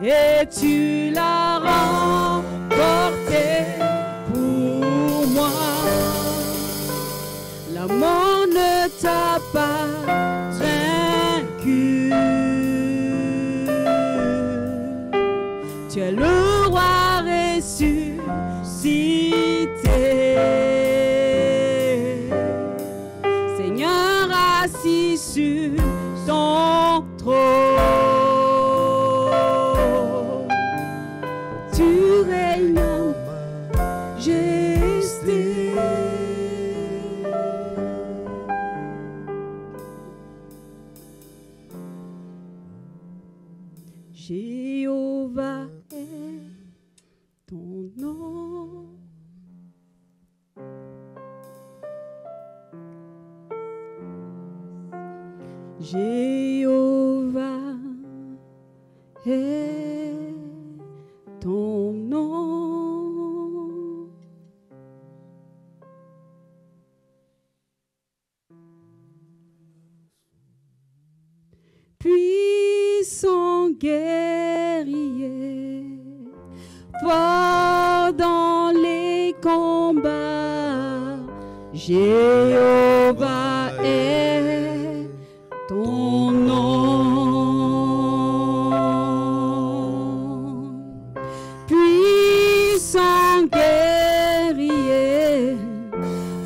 Et tu l'as remporté pour moi. La mort ne t'a pas vaincu. Tu es le roi ressuscité. Seigneur assis sur ton trône. Jéhovah est ton nom. Jéhovah est ton nom. Puissant guerrier, fort dans les combats, Jéhovah est ton nom. Puissant guerrier,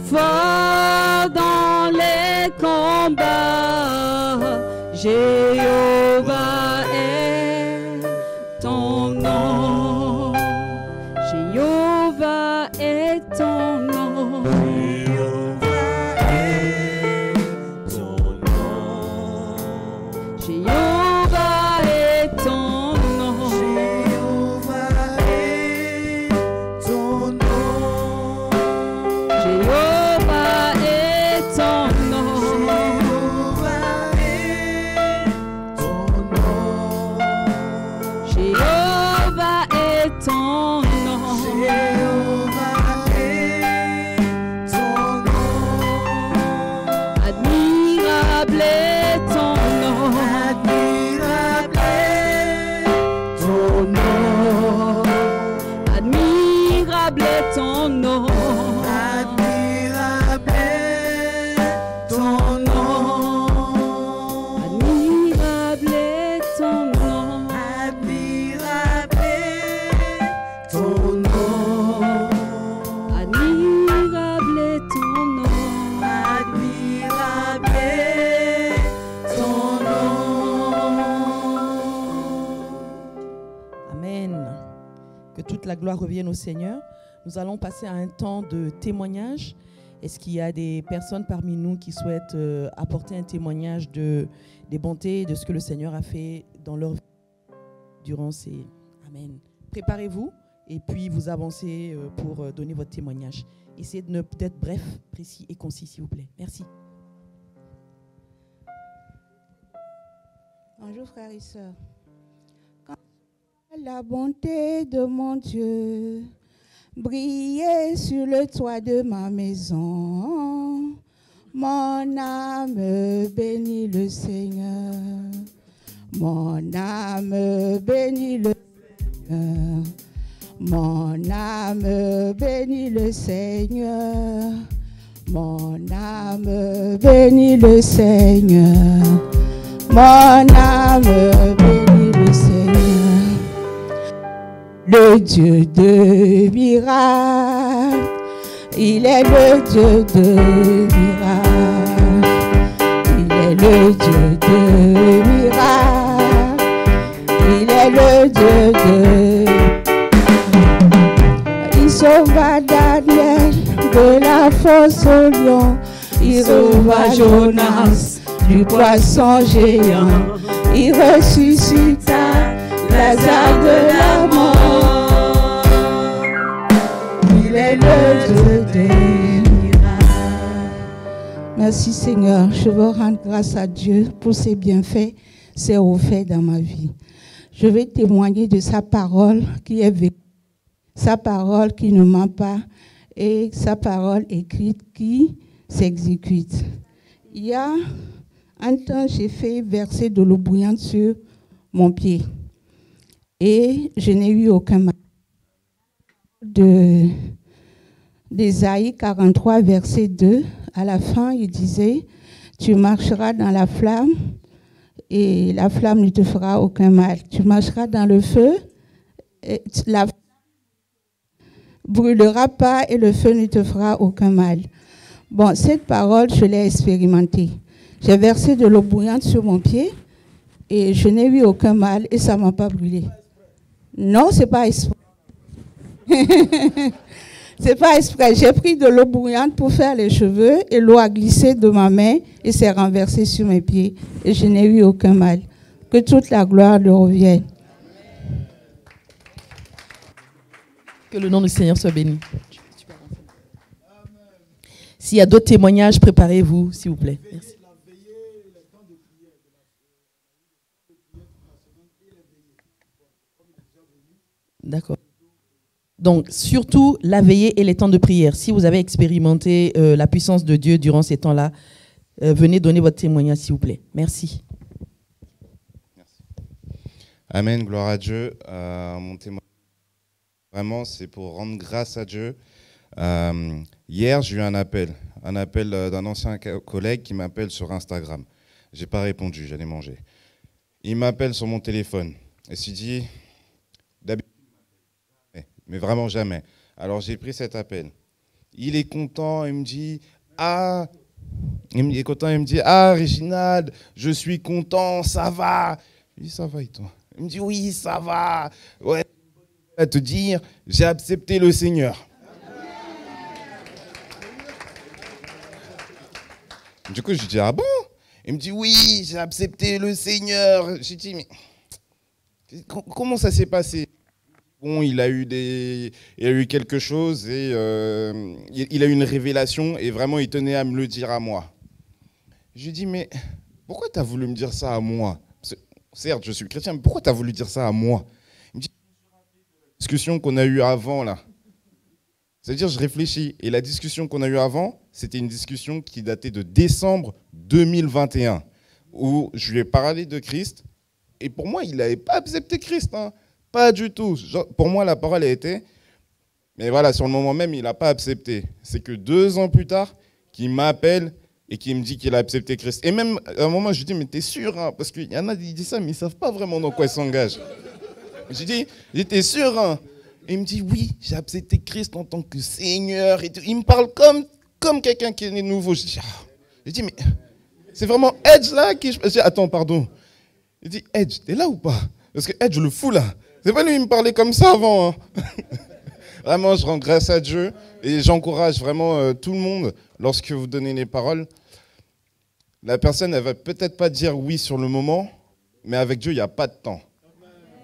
fort dans les combats, Jéhovah est ton nom. Jéhovah est ton nom. Jéhovah est ton nom. Jéhovah est ton nom. Jéhovah est ton nom. Jéhovah est ton nom. Jéhovah est ton nom. Jéhovah est ton nom. Admirable est ton nom. Admirable est ton nom. Admirable est ton nom. Admirable est ton nom. Admirable est ton nom. Admirable est ton nom. Admirable est ton nom. Admirable est ton nom. Amen. Que toute la gloire revienne au Seigneur. Nous allons passer à un temps de témoignage. Est-ce qu'il y a des personnes parmi nous qui souhaitent apporter un témoignage des bontés, de ce que le Seigneur a fait dans leur vie durant ces... Amen. Préparez-vous et puis vous avancez pour donner votre témoignage. Essayez d'être bref, précis et concis, s'il vous plaît. Merci. Bonjour frères et sœurs. Quand la bonté de mon Dieu brillait sur le toit de ma maison, mon âme bénit le Seigneur. Mon âme bénit le Seigneur. Mon âme bénit le Seigneur. Mon âme bénit le Seigneur. Mon âme bénit le Seigneur. Le Dieu de miracles, il est le Dieu de miracles. Il est le Dieu de miracles. Il est le Dieu de... Il sauva Daniel de la fosse au lion. Il sauva Jonas du poisson géant. Il ressuscita Lazare de la mort. Il est le Dieu des miracles. Merci Seigneur, je veux rendre grâce à Dieu pour ses bienfaits, ses refaits dans ma vie. Je vais témoigner de sa parole qui est vécue, sa parole qui ne ment pas et sa parole écrite qui s'exécute. Il y a un temps, j'ai fait verser de l'eau bouillante sur mon pied. Et je n'ai eu aucun mal. D'Ésaïe 43, verset 2, à la fin, il disait, tu marcheras dans la flamme et la flamme ne te fera aucun mal. Tu marcheras dans le feu, et la flamme ne brûlera pas et le feu ne te fera aucun mal. Bon, cette parole, je l'ai expérimentée. J'ai versé de l'eau bouillante sur mon pied et je n'ai eu aucun mal et ça ne m'a pas brûlé. Non, ce n'est pas exprès. C'est pas exprès. J'ai pris de l'eau bouillante pour faire les cheveux et l'eau a glissé de ma main et s'est renversée sur mes pieds et je n'ai eu aucun mal. Que toute la gloire lui revienne. Que le nom du Seigneur soit béni. S'il y a d'autres témoignages, préparez-vous, s'il vous plaît. Merci. D'accord. Donc, surtout, la veillée et les temps de prière. Si vous avez expérimenté la puissance de Dieu durant ces temps-là, venez donner votre témoignage, s'il vous plaît. Merci. Merci. Amen, gloire à Dieu. Mon témoignage, vraiment, c'est pour rendre grâce à Dieu. Hier, j'ai eu un appel d'un ancien collègue qui m'appelle sur Instagram. Je n'ai pas répondu, j'allais manger. Il m'appelle sur mon téléphone et s'est dit, d'habitude, mais vraiment jamais. Alors j'ai pris cet appel. Il est content, il me dit, il me dit, Réginald, je suis content, ça va. Je dis, ça va et toi? Il me dit, oui, ça va. Ouais, à te dire, j'ai accepté le Seigneur. Du coup, je lui dis, ah bon? Il me dit, oui, j'ai accepté le Seigneur. J'ai dit, mais comment ça s'est passé? Bon, il a eu quelque chose et il a eu une révélation et vraiment, il tenait à me le dire à moi. Je lui dis, mais pourquoi tu as voulu me dire ça à moi? Certes, je suis chrétien, mais pourquoi tu as voulu dire ça à moi? Il me dit, la discussion qu'on a eue avant, là. C'est-à-dire, je réfléchis. Et la discussion qu'on a eue avant, c'était une discussion qui datait de décembre 2021, où je lui ai parlé de Christ. Et pour moi, il n'avait pas accepté Christ, hein. Pas du tout. Genre, pour moi, la parole a été... Mais voilà, sur le moment même, il n'a pas accepté. C'est que 2 ans plus tard, qu'il m'appelle et qu'il me dit qu'il a accepté Christ. Et même, à un moment, je lui dis, mais t'es sûr, hein? Parce qu'il y en a qui disent ça, mais ils ne savent pas vraiment dans quoi ils s'engagent. Je lui dis, t'es sûr, hein? Et il me dit, oui, j'ai accepté Christ en tant que Seigneur. Et tout. Il me parle comme quelqu'un qui est né nouveau. Je dis, mais c'est vraiment Edge là qui... Je dis, attends, pardon. Il dit, Edge, t'es là ou pas? Parce que Edge, le fou là. C'est pas lui qui me parlait comme ça avant. Hein. Vraiment, je rends grâce à Dieu et j'encourage vraiment tout le monde, lorsque vous donnez les paroles, la personne, elle va peut-être pas dire oui sur le moment, mais avec Dieu, il n'y a pas de temps.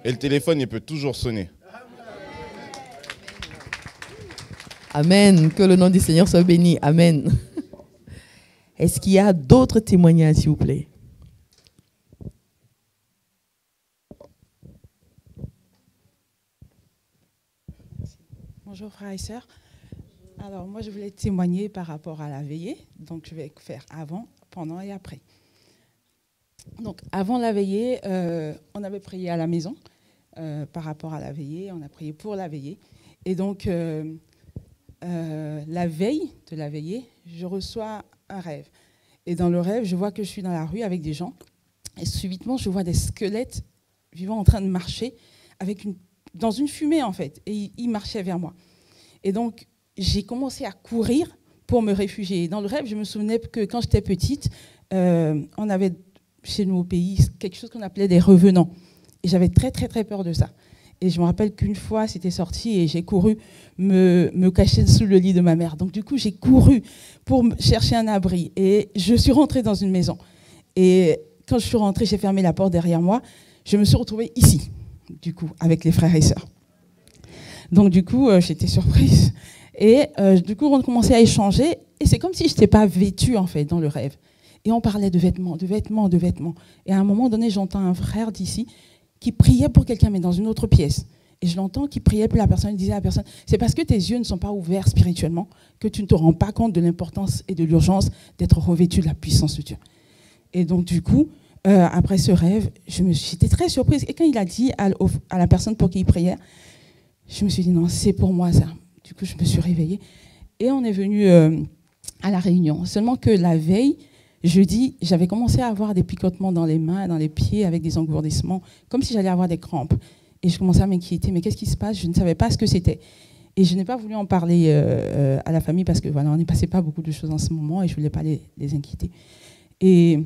Et le téléphone, il peut toujours sonner. Amen. Que le nom du Seigneur soit béni. Amen. Est-ce qu'il y a d'autres témoignages, s'il vous plaît? Bonjour frères et sœurs. Alors moi je voulais témoigner par rapport à la veillée, donc je vais faire avant, pendant et après. Donc avant la veillée, on avait prié à la maison par rapport à la veillée, on a prié pour la veillée. Et donc la veille de la veillée, je reçois un rêve. Et dans le rêve, je vois que je suis dans la rue avec des gens et subitement je vois des squelettes vivants en train de marcher dans une fumée en fait, et ils marchaient vers moi. Et donc, j'ai commencé à courir pour me réfugier. Dans le rêve, je me souvenais que quand j'étais petite, on avait chez nous au pays quelque chose qu'on appelait des revenants. Et j'avais très, très, très peur de ça. Et je me rappelle qu'une fois, c'était sorti et j'ai couru me cacher sous le lit de ma mère. Donc du coup, j'ai couru pour chercher un abri. Et je suis rentrée dans une maison. Et quand je suis rentrée, j'ai fermé la porte derrière moi. Je me suis retrouvée ici, du coup, avec les frères et sœurs. Donc du coup, j'étais surprise. Et du coup, on commençait à échanger. Et c'est comme si je n'étais pas vêtue, en fait, dans le rêve. Et on parlait de vêtements, de vêtements, de vêtements. Et à un moment donné, j'entends un frère d'ici qui priait pour quelqu'un, mais dans une autre pièce. Et je l'entends qui priait pour la personne. Il disait à la personne, c'est parce que tes yeux ne sont pas ouverts spirituellement que tu ne te rends pas compte de l'importance et de l'urgence d'être revêtu de la puissance de Dieu. Et donc, du coup, après ce rêve, j'étais très surprise. Et quand il a dit à la personne pour qui il priait, je me suis dit, non, c'est pour moi ça. Du coup, je me suis réveillée. Et on est venu à la réunion. Seulement que la veille, jeudi, j'avais commencé à avoir des picotements dans les mains, dans les pieds, avec des engourdissements, comme si j'allais avoir des crampes. Et je commençais à m'inquiéter. Mais qu'est-ce qui se passe? Je ne savais pas ce que c'était. Et je n'ai pas voulu en parler à la famille parce que voilà, on n'y passait pas beaucoup de choses en ce moment et je ne voulais pas les inquiéter. Et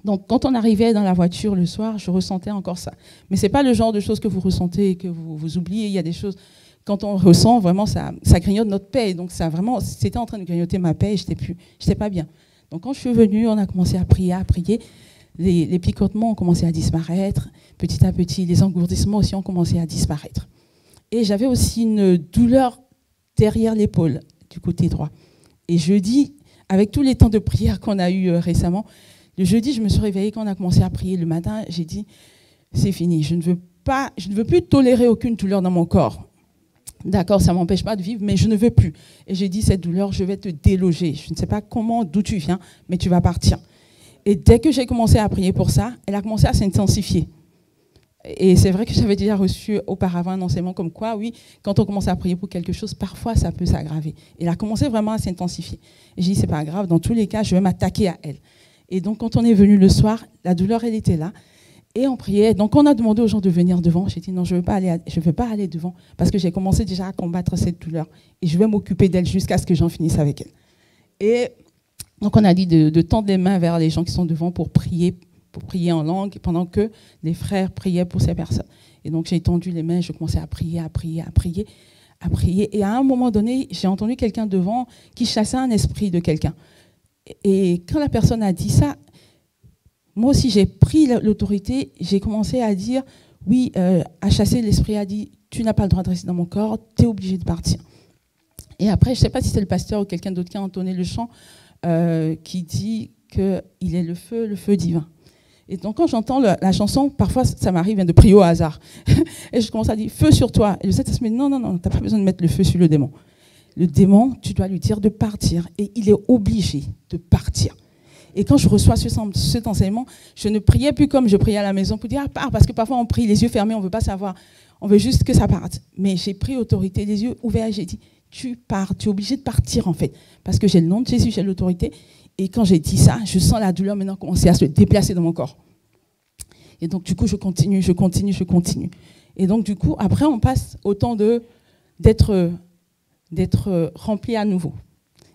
donc, quand on arrivait dans la voiture le soir, je ressentais encore ça. Mais ce n'est pas le genre de choses que vous ressentez et que vous oubliez. Il y a des choses, quand on ressent, vraiment, ça grignote notre paix. Et donc, c'était en train de grignoter ma paix et je n'étais pas bien. Donc, quand je suis venue, on a commencé à prier. Les picotements ont commencé à disparaître. Petit à petit, les engourdissements aussi ont commencé à disparaître. Et j'avais aussi une douleur derrière l'épaule, du côté droit. Et jeudi, avec tous les temps de prière qu'on a eu récemment, le jeudi, je me suis réveillée quand on a commencé à prier le matin. J'ai dit, c'est fini, je ne veux plus tolérer aucune douleur dans mon corps. D'accord, ça ne m'empêche pas de vivre, mais je ne veux plus. Et j'ai dit, cette douleur, je vais te déloger. Je ne sais pas d'où tu viens, mais tu vas partir. Et dès que j'ai commencé à prier pour ça, elle a commencé à s'intensifier. Et c'est vrai que j'avais déjà reçu auparavant un enseignement comme quoi, oui, quand on commence à prier pour quelque chose, parfois ça peut s'aggraver. Elle a commencé vraiment à s'intensifier. Et j'ai dit, c'est pas grave, dans tous les cas, je vais m'attaquer à elle. Et donc, quand on est venu le soir, la douleur, elle était là. Et on priait. Donc, on a demandé aux gens de venir devant. J'ai dit, non, je ne veux pas aller devant parce que j'ai commencé déjà à combattre cette douleur. Et je vais m'occuper d'elle jusqu'à ce que j'en finisse avec elle. Et donc, on a dit de tendre les mains vers les gens qui sont devant pour prier en langue, pendant que les frères priaient pour ces personnes. Et donc, j'ai tendu les mains, je commençais à prier. Et à un moment donné, j'ai entendu quelqu'un devant qui chassait un esprit de quelqu'un. Et quand la personne a dit ça, moi aussi, j'ai pris l'autorité, j'ai commencé à dire, oui, à chasser, l'esprit a dit, tu n'as pas le droit de rester dans mon corps, tu es obligé de partir. Et après, je ne sais pas si c'est le pasteur ou quelqu'un d'autre qui a entonné le chant, qui dit qu'il est le feu divin. Et donc, quand j'entends la chanson, parfois, ça m'arrive de prier au hasard. Et je commence à dire, feu sur toi. Et le Saint-Esprit me dit, non, tu n'as pas besoin de mettre le feu sur le démon. Le démon, tu dois lui dire de partir. Et il est obligé de partir. Et quand je reçois cet enseignement, je ne priais plus comme je priais à la maison pour dire, pars, parce que parfois on prie les yeux fermés, on ne veut pas savoir. On veut juste que ça parte. Mais j'ai pris autorité, les yeux ouverts, j'ai dit, tu pars, tu es obligé de partir en fait. Parce que j'ai le nom de Jésus, j'ai l'autorité. Et quand j'ai dit ça, je sens la douleur maintenant commencer à se déplacer dans mon corps. Et donc, du coup, je continue. Et donc, du coup, après, on passe au temps d'être rempli à nouveau.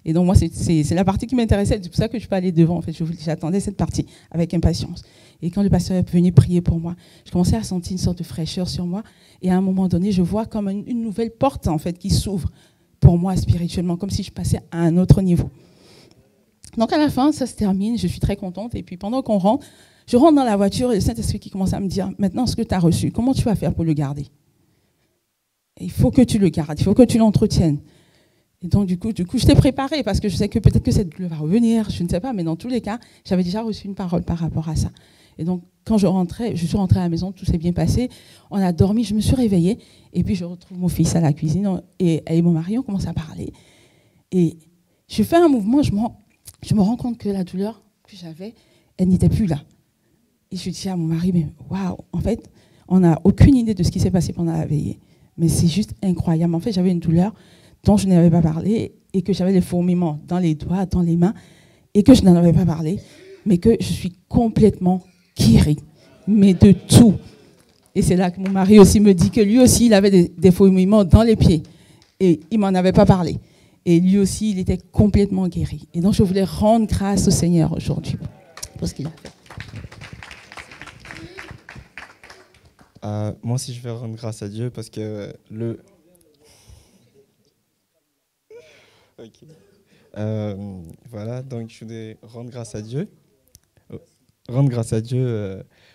Et donc, moi, c'est la partie qui m'intéressait. C'est pour ça que je peux aller devant. En fait, j'attendais cette partie avec impatience. Et quand le pasteur est venu prier pour moi, je commençais à sentir une sorte de fraîcheur sur moi. Et à un moment donné, je vois comme une nouvelle porte, en fait, qui s'ouvre pour moi spirituellement, comme si je passais à un autre niveau. Donc, à la fin, ça se termine. Je suis très contente. Et puis, pendant qu'on rentre, je rentre dans la voiture et le Saint-Esprit qui commence à me dire, maintenant, ce que tu as reçu, comment tu vas faire pour le garder? Il faut que tu le gardes, il faut que tu l'entretiennes. Et donc, du coup, je t'ai préparé parce que je sais que peut-être que cette douleur va revenir, je ne sais pas, mais dans tous les cas, j'avais déjà reçu une parole par rapport à ça. Et donc, quand je suis rentrée à la maison, tout s'est bien passé. On a dormi, je me suis réveillée. Et puis, je retrouve mon fils à la cuisine et mon mari, on commence à parler. Et je fais un mouvement, je me rends compte que la douleur que j'avais, elle n'était plus là. Et je dis à mon mari, mais waouh, en fait, on n'a aucune idée de ce qui s'est passé pendant la veillée. Mais c'est juste incroyable. En fait, j'avais une douleur dont je n'avais pas parlé et que j'avais des fourmillements dans les doigts, dans les mains et que je n'en avais pas parlé, mais que je suis complètement guérie, mais de tout. Et c'est là que mon mari aussi me dit que lui aussi, il avait des fourmillements dans les pieds et il m'en avait pas parlé. Et lui aussi, il était complètement guéri. Et donc, je voulais rendre grâce au Seigneur aujourd'hui pour ce qu'il a fait. Moi aussi, je vais rendre grâce à Dieu parce que Okay. Voilà, donc je voudrais rendre grâce à Dieu.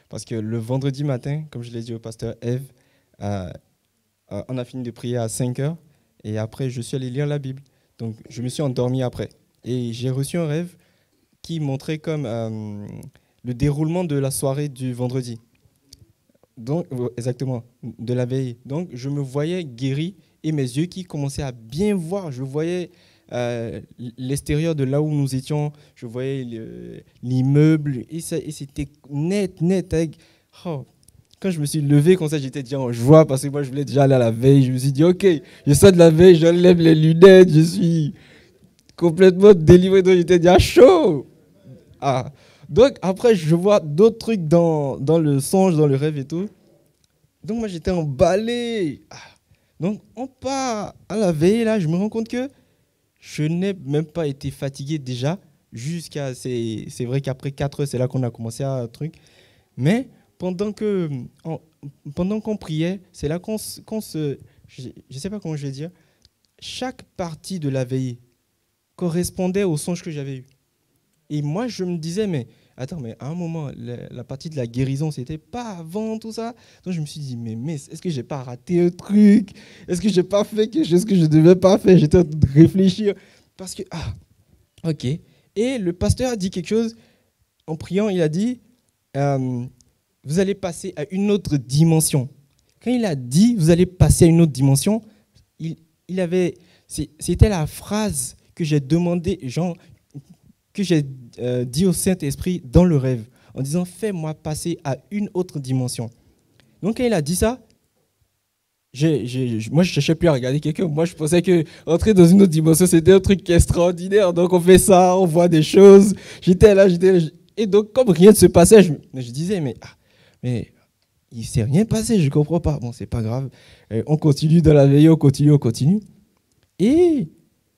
Parce que le vendredi matin, comme je l'ai dit au pasteur Eve, on a fini de prier à 5h et après, je suis allé lire la Bible. Donc, je me suis endormi après. Et j'ai reçu un rêve qui montrait comme le déroulement de la soirée du vendredi. Donc, exactement, de la veille. Donc, je me voyais guéri et mes yeux qui commençaient à bien voir. Je voyais l'extérieur de là où nous étions. Je voyais l'immeuble et c'était net. Oh. Quand je me suis levé comme ça, j'étais déjà en joie parce que moi, je voulais déjà aller à la veille. Je me suis dit, ok, je sors de la veille, j'enlève les lunettes, je suis complètement délivré. Donc, j'étais déjà chaud. Ah. Donc, après, je vois d'autres trucs dans le songe, dans le rêve et tout. Donc, moi, j'étais emballé. Ah. Donc, on part à la veille, là, je me rends compte que je n'ai même pas été fatigué déjà. C'est vrai qu'après 4 heures, c'est là qu'on a commencé à truc. Mais pendant qu'on priait, c'est là qu'on se... Je ne sais pas comment je vais dire. Chaque partie de la veillée correspondait au songe que j'avais eu. Et moi, je me disais, mais attends, mais à un moment, la partie de la guérison, c'était pas avant tout ça. Donc, je me suis dit, mais est-ce que j'ai pas raté un truc? Est-ce que j'ai pas fait quelque chose que je ne devais pas faire? J'étais en train de réfléchir. Parce que, ok. Et le pasteur a dit quelque chose. En priant, il a dit, vous allez passer à une autre dimension. Quand il a dit, vous allez passer à une autre dimension, c'était la phrase que j'ai demandé, que j'ai dit au Saint-Esprit dans le rêve, en disant, fais-moi passer à une autre dimension. Donc, quand il a dit ça, moi, je ne cherchais plus à regarder quelqu'un. Moi, je pensais que entrer dans une autre dimension, c'était un truc extraordinaire. Donc, on fait ça, on voit des choses. J'étais là. Et donc, comme rien ne se passait, je disais, mais il ne s'est rien passé, je ne comprends pas. Bon, c'est pas grave. On continue dans la veille, on continue. Et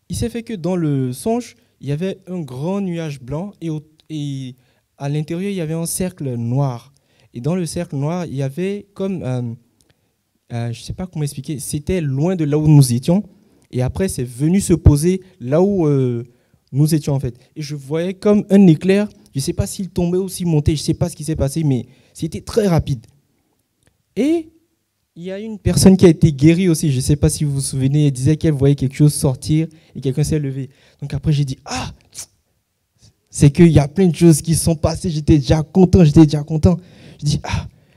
il s'est fait que dans le songe, il y avait un grand nuage blanc et à l'intérieur, il y avait un cercle noir. Et dans le cercle noir, il y avait comme, je ne sais pas comment expliquer, c'était loin de là où nous étions. Et après, c'est venu se poser là où nous étions en fait. Et je voyais comme un éclair. Je ne sais pas s'il tombait ou s'il montait, je ne sais pas ce qui s'est passé, mais c'était très rapide. Et il y a une personne qui a été guérie aussi, je ne sais pas si vous vous souvenez, elle disait qu'elle voyait quelque chose sortir et quelqu'un s'est levé. Donc après, j'ai dit, c'est qu'il y a plein de choses qui sont passées, j'étais déjà content. Je dis,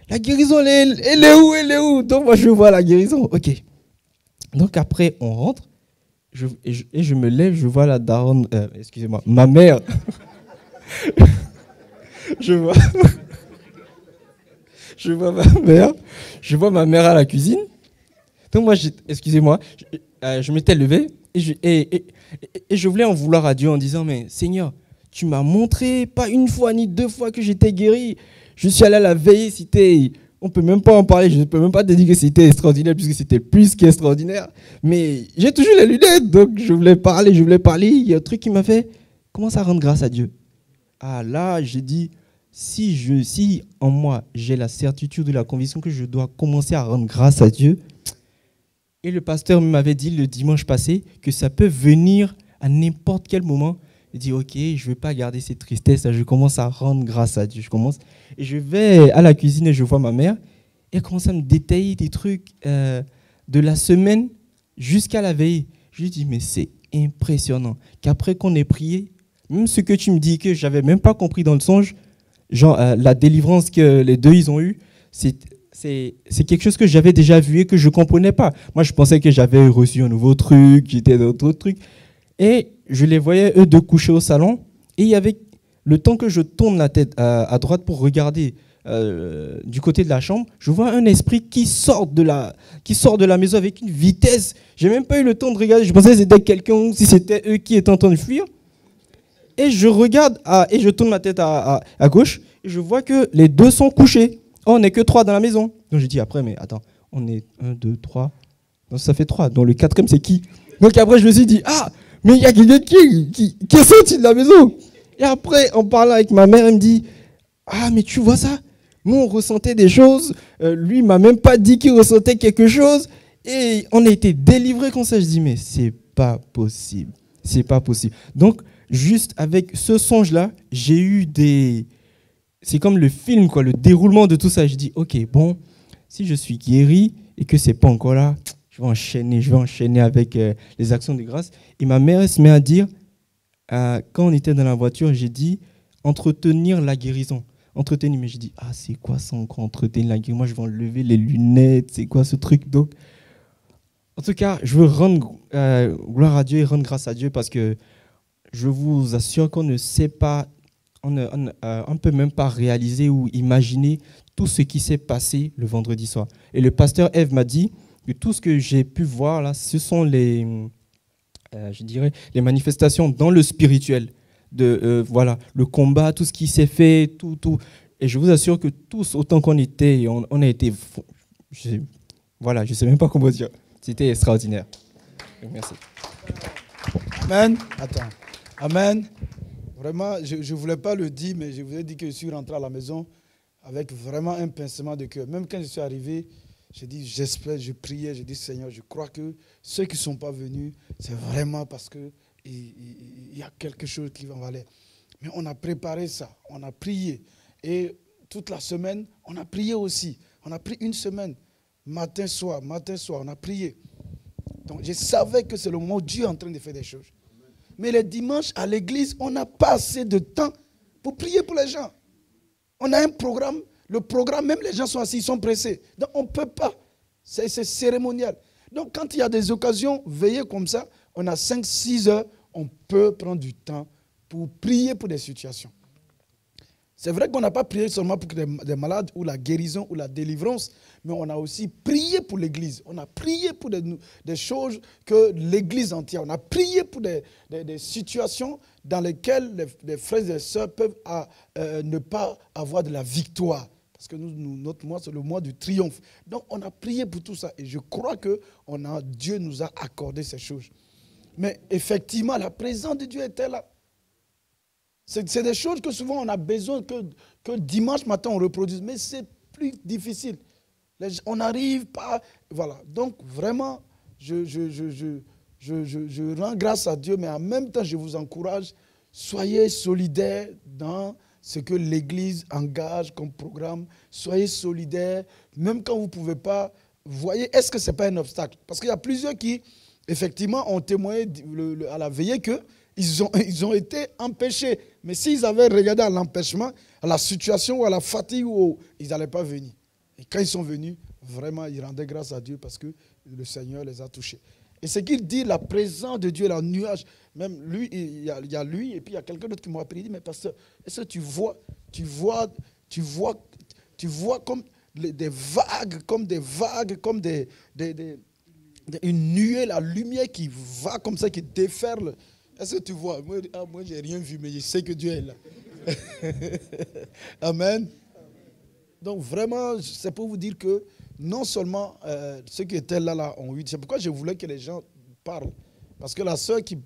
la guérison, elle est où? Donc moi, je vois la guérison, ok. Donc après, on rentre, et je me lève, je vois la daronne, excusez-moi, ma mère. Je vois ma mère à la cuisine. Donc moi, excusez-moi, je m'étais levé et je voulais en vouloir à Dieu en disant, mais Seigneur, tu m'as montré pas une fois ni 2 fois que j'étais guéri. Je suis allé à la veille, on ne peut même pas en parler, je ne peux même pas te dire que c'était extraordinaire puisque c'était plus qu'extraordinaire. Mais j'ai toujours les lunettes, donc je voulais parler. Il y a un truc qui m'a fait, commence à rendre grâce à Dieu. Là, j'ai dit, si en moi, j'ai la certitude et la conviction que je dois commencer à rendre grâce à Dieu, et le pasteur m'avait dit le dimanche passé que ça peut venir à n'importe quel moment. Il dit, ok, je ne vais pas garder cette tristesse, je commence à rendre grâce à Dieu. Et je vais à la cuisine et je vois ma mère, et elle commence à me détailler des trucs de la semaine jusqu'à la veille. Je lui dis, mais c'est impressionnant qu'après qu'on ait prié, même ce que tu me dis que je n'avais même pas compris dans le songe, genre la délivrance que les deux ils ont eue, c'est quelque chose que j'avais déjà vu et que je ne comprenais pas. Moi, je pensais que j'avais reçu un nouveau truc, j'étais dans d'autres trucs. Et je les voyais, eux, deux couchés au salon. Et il y avait le temps que je tourne la tête à droite pour regarder du côté de la chambre, je vois un esprit qui sort de la maison avec une vitesse. Je n'ai même pas eu le temps de regarder. Je pensais que c'était quelqu'un ou si c'était eux qui étaient en train de fuir. Et je regarde et je tourne ma tête à gauche et je vois que les deux sont couchés. Oh, on n'est que 3 dans la maison. Donc je dis après, mais attends, on est 1, 2, 3. Donc ça fait 3. Donc le 4e, c'est qui? Donc après, je me suis dit, mais il y a quelqu'un qui est sorti de la maison. Et après, en parlant avec ma mère, elle me dit, mais tu vois ça? Nous, on ressentait des choses. Lui, il ne m'a même pas dit qu'il ressentait quelque chose. Et on a été délivrés comme ça. Je dis, mais c'est pas possible. C'est pas possible. Donc, juste avec ce songe-là, j'ai eu des... C'est comme le film, quoi, le déroulement de tout ça. Je dis, ok, bon, si je suis guéri et que ce n'est pas encore là, je vais enchaîner avec les actions de grâce. Et ma mère se met à dire, quand on était dans la voiture, j'ai dit, entretenir la guérison. Entretenir, mais je dis, c'est quoi ça encore, entretenir la guérison? Moi, je vais enlever les lunettes, c'est quoi ce truc? Donc, En tout cas, je veux rendre gloire à Dieu et rendre grâce à Dieu parce que je vous assure qu'on ne sait pas, on ne peut même pas réaliser ou imaginer tout ce qui s'est passé le vendredi soir. Et le pasteur Eve m'a dit que tout ce que j'ai pu voir là, ce sont je dirais, les manifestations dans le spirituel. Voilà, le combat, tout ce qui s'est fait, tout. Et je vous assure que tous, autant qu'on était, on a été... Voilà, je ne sais même pas comment dire. C'était extraordinaire. Merci. Amen. Attends. Amen. Vraiment, je ne voulais pas le dire, mais je vous ai dit que je suis rentré à la maison avec vraiment un pincement de cœur. Même quand je suis arrivé, j'ai dit, j'espère, je priais, j'ai dit, Seigneur, je crois que ceux qui ne sont pas venus, c'est vraiment parce qu'il y a quelque chose qui va aller. Mais on a préparé ça, on a prié. Et toute la semaine, on a prié aussi. On a pris une semaine, matin, soir, on a prié. Donc je savais que c'est le moment où Dieu est en train de faire des choses. Mais les dimanches à l'église, on n'a pas assez de temps pour prier pour les gens. On a un programme, le programme, même les gens sont assis, ils sont pressés. Donc on ne peut pas. C'est cérémonial. Donc quand il y a des occasions, veillez comme ça, on a 5-6 heures, on peut prendre du temps pour prier pour des situations. C'est vrai qu'on n'a pas prié seulement pour des malades ou la guérison ou la délivrance, mais on a aussi prié pour l'église. On a prié pour des choses que l'église entière. On a prié pour des situations dans lesquelles les frères et les sœurs peuvent ne pas avoir de la victoire. Parce que notre mois, c'est le mois du triomphe. Donc, on a prié pour tout ça. Et je crois que Dieu nous a accordé ces choses. Mais effectivement, la présence de Dieu était là. C'est des choses que souvent on a besoin que dimanche matin on reproduise. Mais c'est plus difficile. On n'arrive pas. Voilà. Donc, vraiment, je rends grâce à Dieu. Mais en même temps, je vous encourage. Soyez solidaires dans ce que l'Église engage comme programme. Soyez solidaires, même quand vous ne pouvez pas. Voyez, est-ce que ce n'est pas un obstacle? Parce qu'il y a plusieurs qui, effectivement, ont témoigné à la veillée qu'ils ont été empêchés. Mais s'ils avaient regardé à l'empêchement, à la situation ou à la fatigue, ils n'allaient pas venir. Et quand ils sont venus, vraiment, ils rendaient grâce à Dieu parce que le Seigneur les a touchés. Et ce qu'il dit, la présence de Dieu, le nuage, même lui, il y a lui, et puis il y a quelqu'un d'autre qui m'a appris, il dit, mais pasteur, est-ce que tu vois comme des vagues, comme une nuée, la lumière qui va comme ça, qui déferle. Est-ce que tu vois? Moi, je n'ai rien vu, mais je sais que Dieu est là. Amen. Donc vraiment, c'est pour vous dire que non seulement ceux qui étaient là ont eu, c'est pourquoi je voulais que les gens parlent. Parce que la sœur qui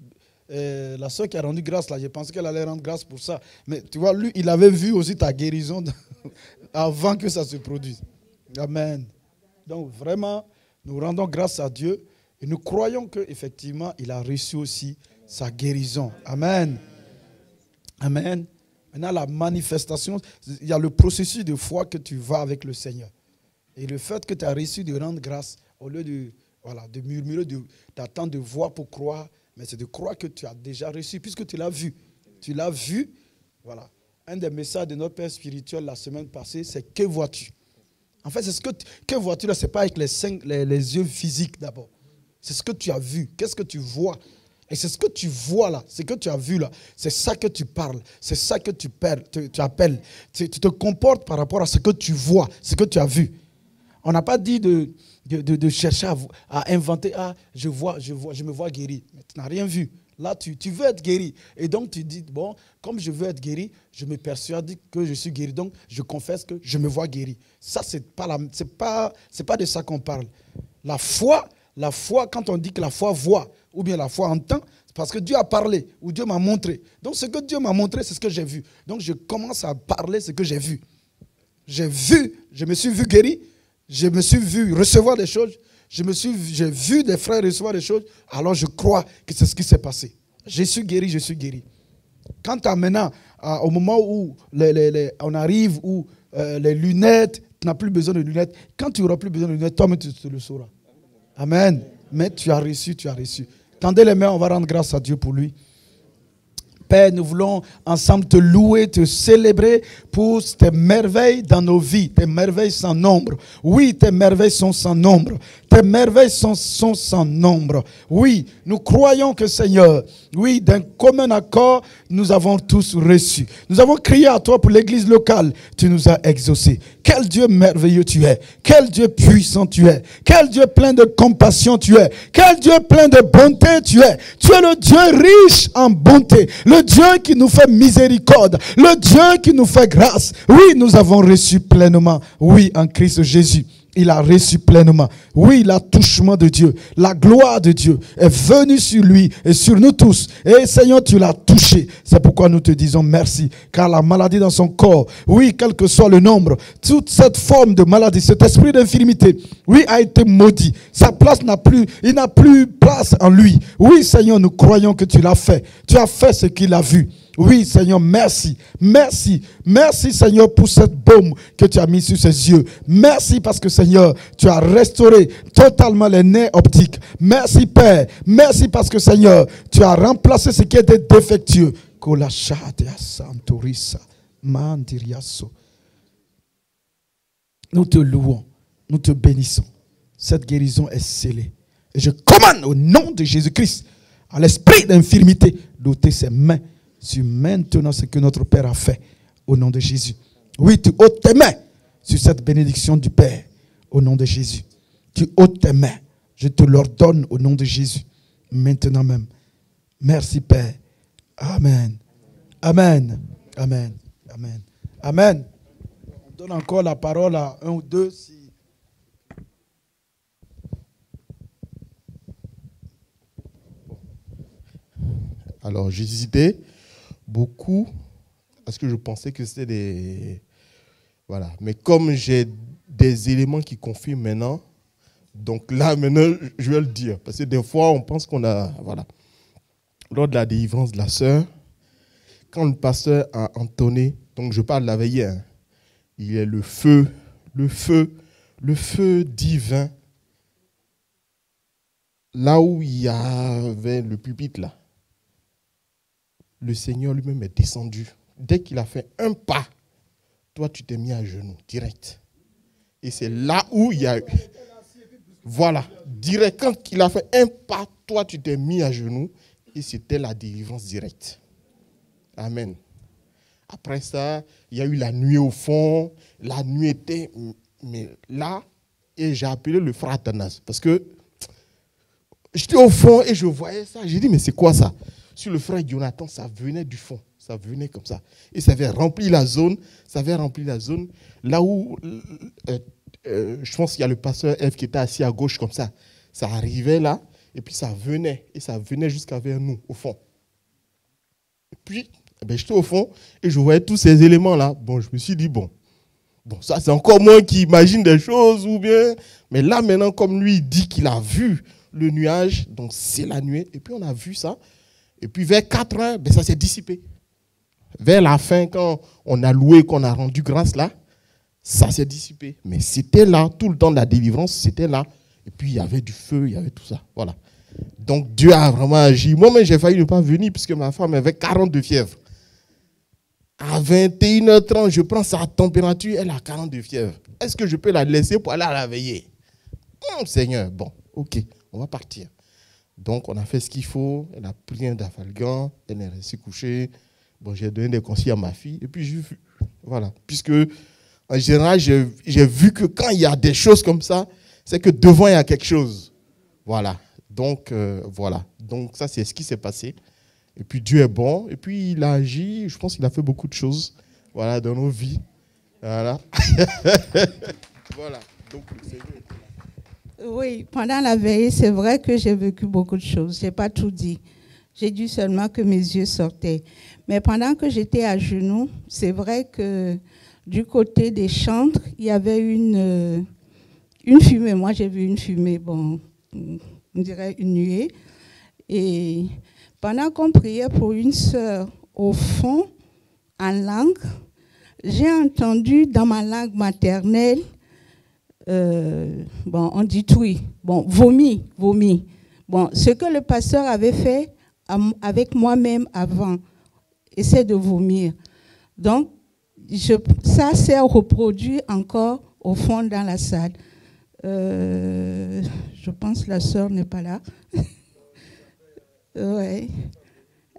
a rendu grâce, là, je pensais qu'elle allait rendre grâce pour ça. Mais tu vois, lui, il avait vu aussi ta guérison avant que ça se produise. Amen. Donc vraiment, nous rendons grâce à Dieu et nous croyons qu'effectivement, il a reçu aussi sa guérison. Amen. Amen. Maintenant, la manifestation, il y a le processus de foi que tu vas avec le Seigneur. Et le fait que tu as reçu de rendre grâce, au lieu de murmurer, d'attendre de voir pour croire, mais c'est de croire que tu as déjà reçu, puisque tu l'as vu. Tu l'as vu, voilà. Un des messages de notre Père spirituel la semaine passée, c'est que vois-tu? En fait, c'est que vois-tu là, ce n'est pas avec les yeux physiques d'abord. C'est ce que tu as vu. Qu'est-ce que tu vois? Et c'est ce que tu vois là, ce que tu as vu là, c'est ça que tu parles, c'est ça que tu appelles. Tu te comportes par rapport à ce que tu vois, ce que tu as vu. On n'a pas dit de chercher à inventer, je me vois guéri. Mais tu n'as rien vu. Là, tu veux être guéri. Et donc, tu dis, bon, comme je veux être guéri, je me persuade que je suis guéri. Donc, je confesse que je me vois guéri. Ça, c'est pas de ça qu'on parle. La foi, quand on dit que la foi voit, ou bien la foi entend, c'est parce que Dieu a parlé, ou Dieu m'a montré. Donc, ce que Dieu m'a montré, c'est ce que j'ai vu. Donc, je commence à parler ce que j'ai vu. Je me suis vu guéri, je me suis vu recevoir des choses, j'ai vu des frères recevoir des choses, alors je crois que c'est ce qui s'est passé. Je suis guéri. Quant à maintenant, au moment où on arrive, où les lunettes, tu n'as plus besoin de lunettes, quand tu n'auras plus besoin de lunettes, toi-même tu le sauras. Amen. Mais tu as reçu. Tendez les mains, on va rendre grâce à Dieu pour lui. Père, nous voulons ensemble te louer, te célébrer pour tes merveilles dans nos vies, tes merveilles sans nombre. Oui, tes merveilles sont sans nombre. Tes merveilles sont sans nombre. Oui, nous croyons que Seigneur, oui, d'un commun accord, nous avons tous reçu. Nous avons crié à toi pour l'église locale. Tu nous as exaucés. Quel Dieu merveilleux tu es. Quel Dieu puissant tu es. Quel Dieu plein de compassion tu es. Quel Dieu plein de bonté tu es. Tu es le Dieu riche en bonté. Le Dieu qui nous fait miséricorde. Le Dieu qui nous fait grâce. Oui, nous avons reçu pleinement. Oui, en Christ Jésus. Il a reçu pleinement. Oui, l'attouchement de Dieu, la gloire de Dieu est venue sur lui et sur nous tous. Et Seigneur, tu l'as touché. C'est pourquoi nous te disons merci. Car la maladie dans son corps, oui, quel que soit le nombre, toute cette forme de maladie, cet esprit d'infirmité, oui, a été maudit. Sa place il n'a plus place en lui. Oui, Seigneur, nous croyons que tu l'as fait. Tu as fait ce qu'il a vu. Oui, Seigneur, merci. Merci. Merci, Seigneur, pour cette baume que tu as mis sur ses yeux. Merci parce que, Seigneur, tu as restauré totalement les nerfs optiques. Merci, Père. Merci parce que, Seigneur, tu as remplacé ce qui était défectueux. Nous te louons. Nous te bénissons. Cette guérison est scellée. Et je commande au nom de Jésus-Christ à l'esprit d'infirmité d'ôter ses mains sur maintenant ce que notre Père a fait au nom de Jésus. Oui, tu ôtes tes mains sur cette bénédiction du Père au nom de Jésus. Tu ôtes tes mains. Je te l'ordonne au nom de Jésus. Maintenant même. Merci Père. Amen. Amen. Amen. Amen. Amen. On donne encore la parole à un ou deux. Alors, j'hésitais beaucoup parce que je pensais que c'était des... Voilà. Mais comme j'ai des éléments qui confirment maintenant, donc là, maintenant, je vais le dire. Parce que des fois, on pense qu'on a... Voilà. Lors de la délivrance de la sœur, quand le pasteur a entonné, donc je parle de la veillée, hein, il y a le feu divin, là où il y avait le pupitre, là. Le Seigneur lui-même est descendu. Dès qu'il a fait un pas, toi, tu t'es mis à genoux, direct. Et c'est là où il y a eu... Voilà, direct. Quand il a fait un pas, toi, tu t'es mis à genoux. Et c'était la délivrance directe. Amen. Après ça, il y a eu la nuée au fond. La nuée était... Mais là, et j'ai appelé le frère Athanas. Parce que j'étais au fond et je voyais ça. J'ai dit, mais c'est quoi ça? Sur le frère Jonathan, ça venait du fond. Ça venait comme ça. Et ça avait rempli la zone. Là où, je pense qu'il y a le pasteur F qui était assis à gauche comme ça. Ça arrivait là. Et puis ça venait. Et ça venait jusqu'à vers nous, au fond. Et puis, j'étais au fond et je voyais tous ces éléments-là. Bon, je me suis dit, bon, ça c'est encore moi qui imagine des choses ou bien... Mais là, maintenant, comme lui, il dit qu'il a vu le nuage, donc c'est la nuée. Et puis on a vu ça. Et puis vers 4 heures, ça s'est dissipé. Vers la fin, quand on a loué, qu'on a rendu grâce là, ça s'est dissipé. Mais c'était là, tout le temps de la délivrance, c'était là. Et puis il y avait du feu, il y avait tout ça. Voilà. Donc Dieu a vraiment agi. Moi-même, j'ai failli ne pas venir puisque ma femme avait 40 de fièvre. À 21h30, je prends sa température, elle a 40 de fièvre. Est-ce que je peux la laisser pour aller à la veillée? Seigneur, bon, ok, on va partir. Donc, on a fait ce qu'il faut. Elle a pris un dafalgan. Elle est restée couchée. Bon, j'ai donné des conseils à ma fille. Et puis, j'ai vu. Voilà. Puisque, en général, j'ai vu que quand il y a des choses comme ça, c'est que devant, il y a quelque chose. Voilà. Donc, voilà. Donc, ça, c'est ce qui s'est passé. Et puis, Dieu est bon. Et puis, il a agi. Je pense qu'il a fait beaucoup de choses. Voilà, dans nos vies. Voilà. Voilà. Donc, le Seigneur. Oui, pendant la veillée, c'est vrai que j'ai vécu beaucoup de choses. Je n'ai pas tout dit. J'ai dit seulement que mes yeux sortaient. Mais pendant que j'étais à genoux, c'est vrai que du côté des chantres, il y avait une fumée. Moi, j'ai vu une fumée, bon, on dirait une nuée. Et pendant qu'on priait pour une sœur au fond, en langue, j'ai entendu dans ma langue maternelle, on dit oui, vomi. Bon, ce que le pasteur avait fait avec moi-même avant, essaie de vomir. Donc, ça s'est reproduit encore au fond dans la salle. Je pense que la sœur n'est pas là. Ouais.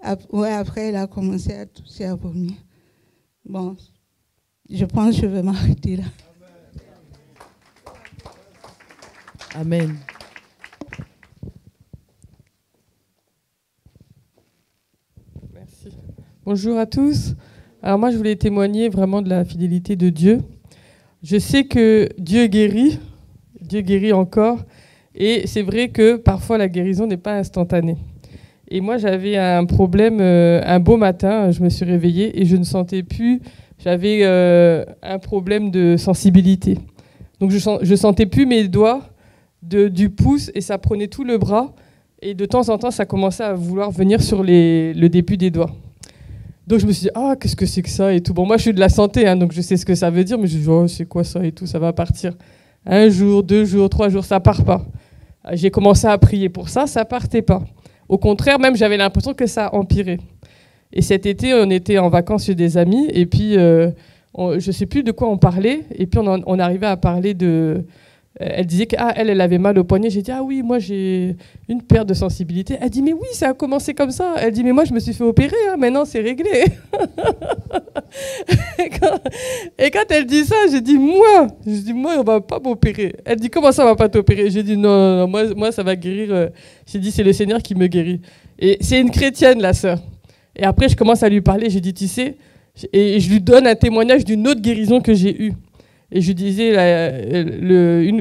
Après, elle a commencé à tousser, à vomir. Bon, je pense que je vais m'arrêter là. Amen. Merci. Bonjour à tous. Alors moi, je voulais témoigner vraiment de la fidélité de Dieu. Je sais que Dieu guérit encore. Et c'est vrai que parfois, la guérison n'est pas instantanée. Et moi, j'avais un problème un beau matin. Je me suis réveillée et je ne sentais plus. J'avais un problème de sensibilité. Donc, je sentais plus mes doigts du pouce et ça prenait tout le bras. Et de temps en temps, ça commençait à vouloir venir sur le début des doigts. Donc, je me suis dit, ah, qu'est-ce que c'est que ça et tout. Bon, moi, je suis de la santé, hein, donc je sais ce que ça veut dire. Mais je me suis dit, oh, c'est quoi ça et tout, ça va partir. 1 jour, 2 jours, 3 jours, ça part pas. J'ai commencé à prier pour ça, ça partait pas. Au contraire, même, j'avais l'impression que ça empirait. Et cet été, on était en vacances chez des amis, et puis, je ne sais plus de quoi on parlait, et puis on arrivait à parler de... Elle disait qu'elle avait mal au poignet. J'ai dit, ah oui, moi, j'ai une perte de sensibilité. Elle dit, mais oui, ça a commencé comme ça. Elle dit, mais moi, je me suis fait opérer, hein, maintenant, c'est réglé. et quand elle dit ça, j'ai dit, moi, on ne va pas m'opérer. Elle dit, comment ça, on ne va pas t'opérer? J'ai dit, non, moi, ça va guérir. J'ai dit, c'est le Seigneur qui me guérit. Et c'est une chrétienne, la sœur. Et après, je commence à lui parler. J'ai dit, tu sais, et je lui donne un témoignage d'une autre guérison que j'ai eue. Et je disais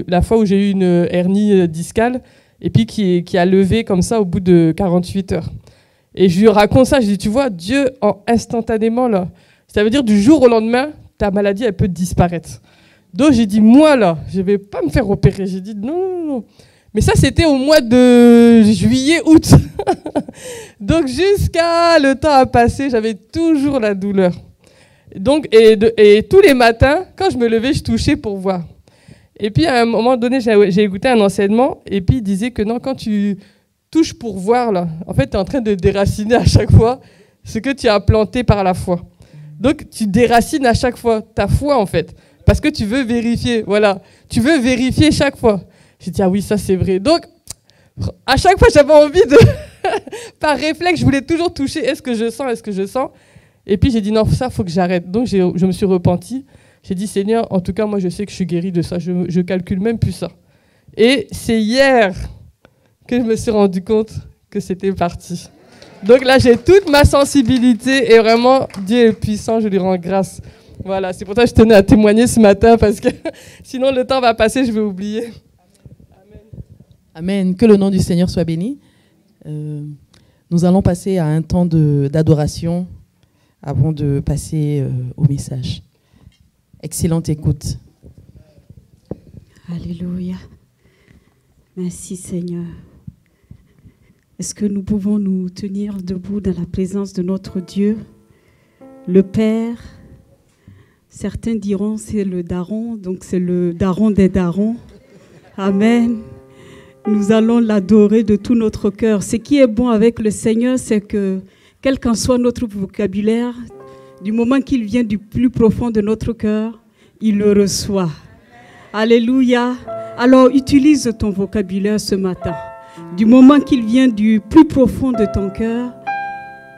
la fois où j'ai eu une hernie discale, et puis qui a levé comme ça au bout de 48 heures. Et je lui raconte ça, je dis, tu vois, Dieu, instantanément, là, ça veut dire du jour au lendemain, ta maladie, elle peut disparaître. Donc j'ai dit, moi, là, je ne vais pas me faire opérer. J'ai dit, non. Mais ça, c'était au mois de juillet, août. Donc jusqu'à le temps a passé, j'avais toujours la douleur. Donc, et tous les matins, quand je me levais, je touchais pour voir. Et puis, à un moment donné, j'ai écouté un enseignement, et puis il disait que non, quand tu touches pour voir, là, en fait, tu es en train de déraciner à chaque fois ce que tu as planté par la foi. Donc, tu déracines à chaque fois ta foi, en fait, parce que tu veux vérifier, voilà. Tu veux vérifier chaque fois. J'ai dit, ah oui, ça, c'est vrai. Donc, à chaque fois, j'avais envie de... par réflexe, je voulais toujours toucher, est-ce que je sens? Et puis j'ai dit non, ça, il faut que j'arrête. Donc je me suis repentie. J'ai dit, Seigneur, en tout cas, moi, je sais que je suis guérie de ça. Je ne calcule même plus ça. Et c'est hier que je me suis rendu compte que c'était parti. Donc là, j'ai toute ma sensibilité et vraiment, Dieu est puissant, je lui rends grâce. Voilà, c'est pour ça que je tenais à témoigner ce matin parce que sinon, le temps va passer, je vais oublier. Amen. Amen. Que le nom du Seigneur soit béni. Nous allons passer à un temps d'adoration avant de passer au message. Excellente écoute. Alléluia. Merci Seigneur. Est-ce que nous pouvons nous tenir debout dans la présence de notre Dieu, le Père? Certains diront c'est le daron, donc c'est le daron des darons. Amen. Nous allons l'adorer de tout notre cœur. Ce qui est bon avec le Seigneur, c'est que quel qu'en soit notre vocabulaire, du moment qu'il vient du plus profond de notre cœur, il le reçoit. Alléluia. Alors, utilise ton vocabulaire ce matin. Du moment qu'il vient du plus profond de ton cœur,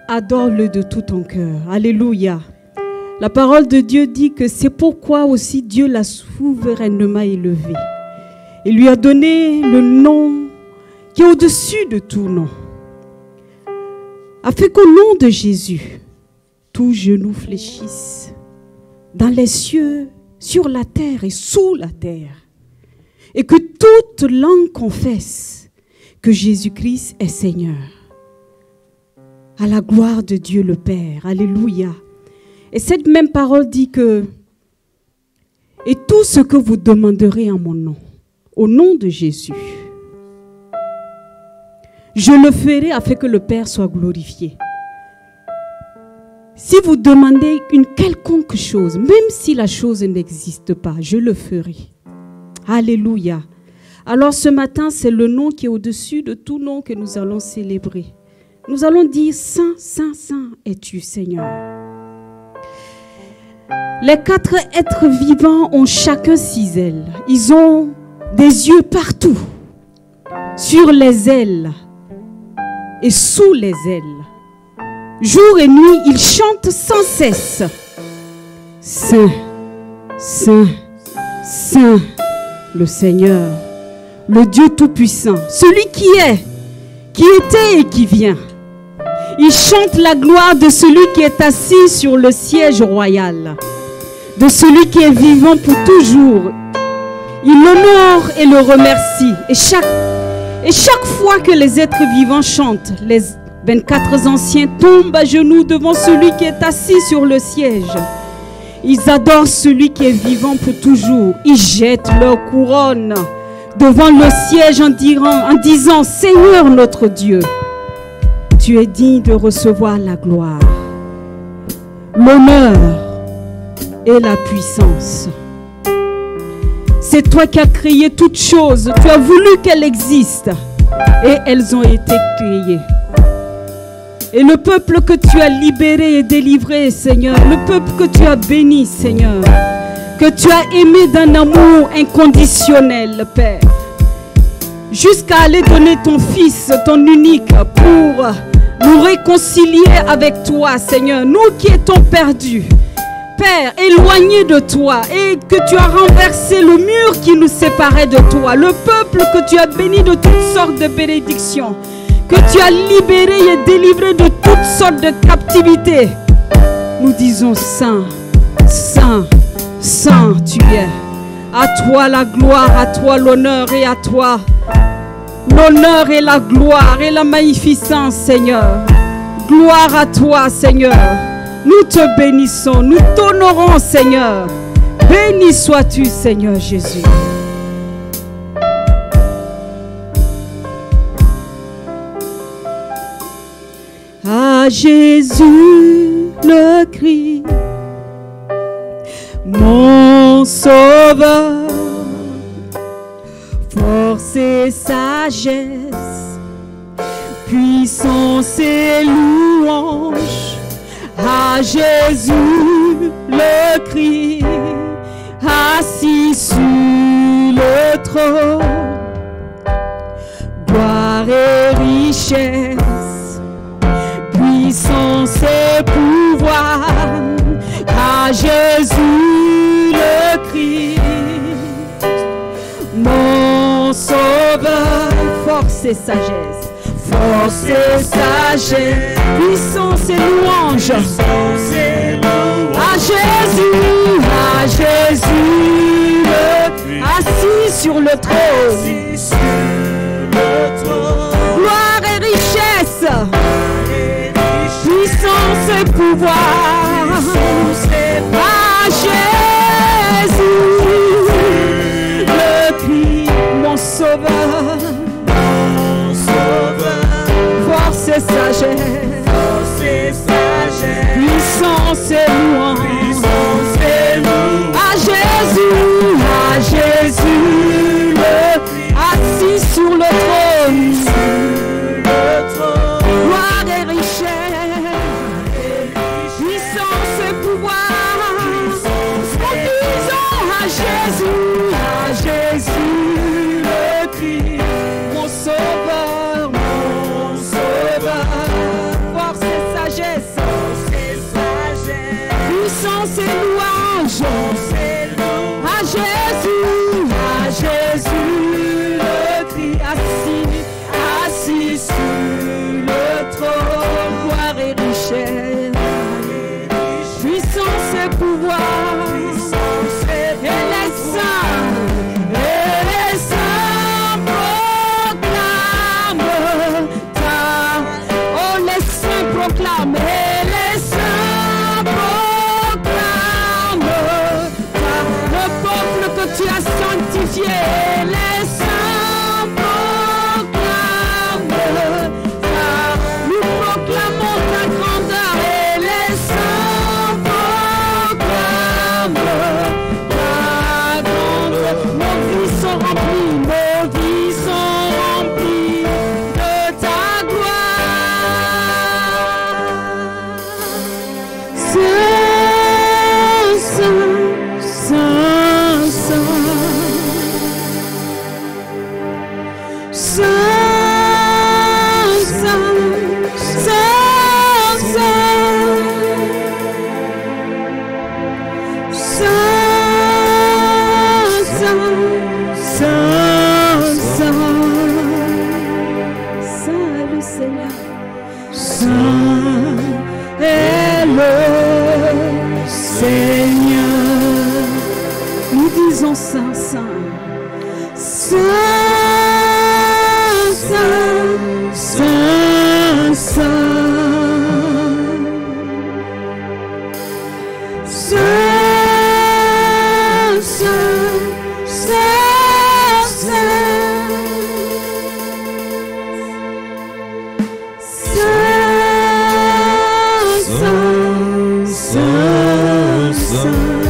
adore-le de tout ton cœur. Alléluia. La parole de Dieu dit que c'est pourquoi aussi Dieu l'a souverainement élevé. Il lui a donné le nom qui est au-dessus de tout nom. Afin qu'au nom de Jésus, tout genou fléchisse dans les cieux, sur la terre et sous la terre. Et que toute langue confesse que Jésus-Christ est Seigneur. À la gloire de Dieu le Père. Alléluia. Et cette même parole dit que « Et tout ce que vous demanderez en mon nom, au nom de Jésus, je le ferai afin que le Père soit glorifié. » Si vous demandez une quelconque chose, même si la chose n'existe pas, je le ferai. Alléluia. Alors ce matin, c'est le nom qui est au-dessus de tout nom que nous allons célébrer. nous allons dire Saint, Saint, Saint es-tu, Seigneur. Les 4 êtres vivants ont chacun 6 ailes. Ils ont des yeux partout, sur les ailes et sous les ailes. Jour et nuit, ils chantent sans cesse. Saint, Saint, Saint, le Seigneur, le Dieu Tout-Puissant, celui qui est, qui était et qui vient. Ils chantent la gloire de celui qui est assis sur le siège royal, de celui qui est vivant pour toujours. Il l'honore et le remercie. Et chaque fois que les êtres vivants chantent, les 24 anciens tombent à genoux devant celui qui est assis sur le siège. Ils adorent celui qui est vivant pour toujours. Ils jettent leur couronne devant le siège en disant, Seigneur notre Dieu, tu es digne de recevoir la gloire, l'honneur et la puissance. C'est toi qui as créé toutes choses. Tu as voulu qu'elles existent et elles ont été créées. Et le peuple que tu as libéré et délivré, Seigneur, le peuple que tu as béni, Seigneur, que tu as aimé d'un amour inconditionnel, Père, jusqu'à aller donner ton Fils, ton unique, pour nous réconcilier avec toi, Seigneur, nous qui étions perdus, Père, éloignés de toi, et que tu as renversé le mur qui nous séparait de toi, le peuple que tu as béni de toutes sortes de bénédictions, que tu as libéré et délivré de toutes sortes de captivités. Nous disons Saint, Saint, Saint tu es. À toi la gloire, à toi l'honneur et à toi l'honneur et la gloire et la magnificence, Seigneur. Gloire à toi, Seigneur. Nous te bénissons, nous t'honorons, Seigneur. Béni sois-tu, Seigneur Jésus. À Jésus le Christ, mon sauveur, force et sagesse, puissance et louange. À Jésus le Christ, assis sur le trône, gloire et richesse, puissance et pouvoir. À Jésus le Christ, mon sauveur, force et sagesse, force et sagesse, puissance et louange. À Jésus assis sur le trône, gloire et richesse, puissance et pouvoir. À Jésus le Christ, mon sauveur, force et sagesse, puissance et louange. À Jésus assis sur le trône, gloire et richesse, puissance et pouvoir. À Jésus le Christ, mon sauveur, force et sagesse, puissance et louange. À Jésus le Christ, assis sur le trône, gloire et richesse, puissance et pouvoir. Tu as sanctifié, les saints proclament ta, nous proclamons ta grandeur et les saints proclament Saint, Saint, Saint. Saint, Saint, Saint, Saint. Saint, Saint, Saint, Saint, Saint, Saint.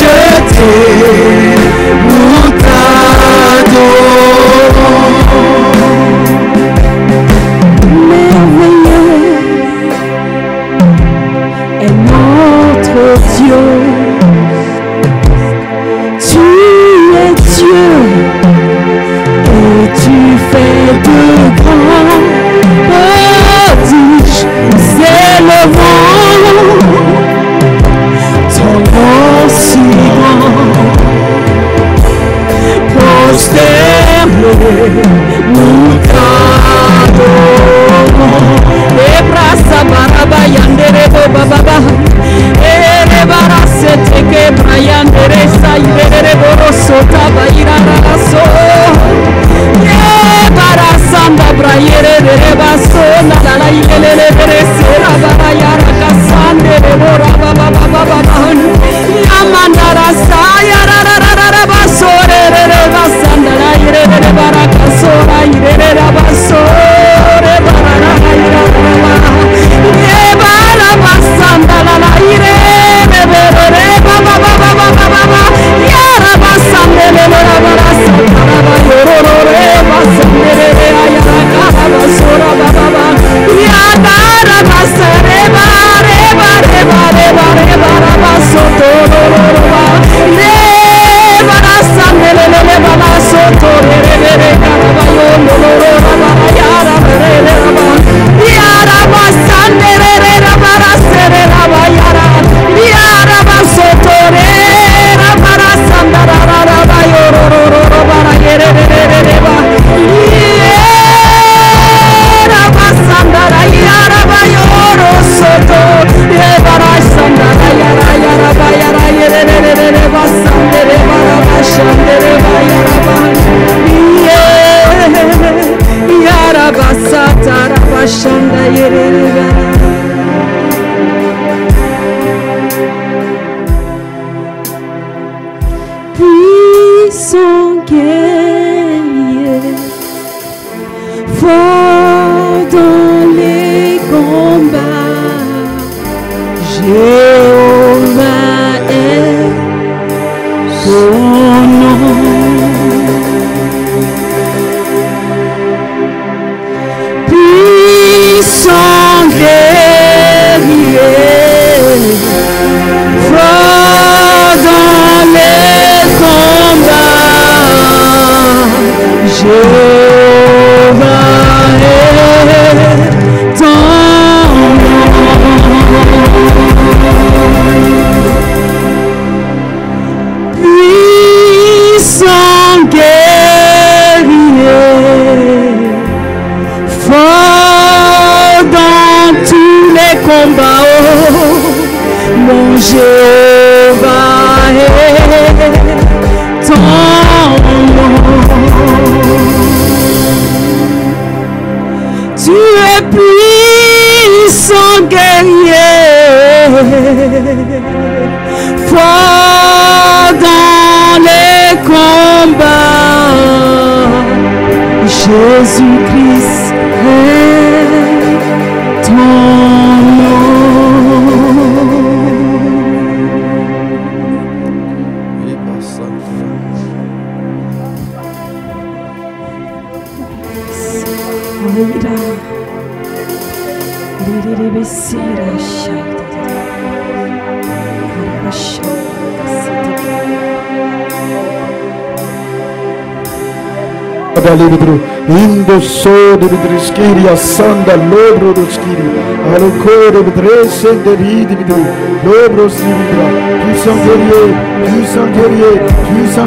racheté, nous t'adorons. Ebrasa baraba yandere baba ere barase teke brayandere sayere boroso tabayira raso ye barasanda brayere baso na la yele sera barayara kasande bora baba baba yamandara sayara baso re basanda la yere barakasora yere baso re barara ye bara basanda la ire re baba yara basande le basanda yoro re basande re ayara basora baba ya bara basare bare basoto le bara sande le basoto re karabayondo yara re yara basande re bara sere yara yara basoto re bara sanda yoro bara yere ba yara basanda yara bayoro soto ye bara sanda yara yere basande bara basande yara ba yara basata basanda yere puissant guerrier, fort dans les combats, Jéhovah est son nom. Puissant guerrier, fort dans les combats, Jéhovah est ton nom. Puissant guerrier, fort dans tous les combats, oh, mon Jéhovah est ton nom. Tu es puissant guerrier, fort dans les combats, Jésus-Christ est ton nom. Indo so de vidriskiria sanda lobro roskiri aloko de vidrese de vidri lobro sivra puissant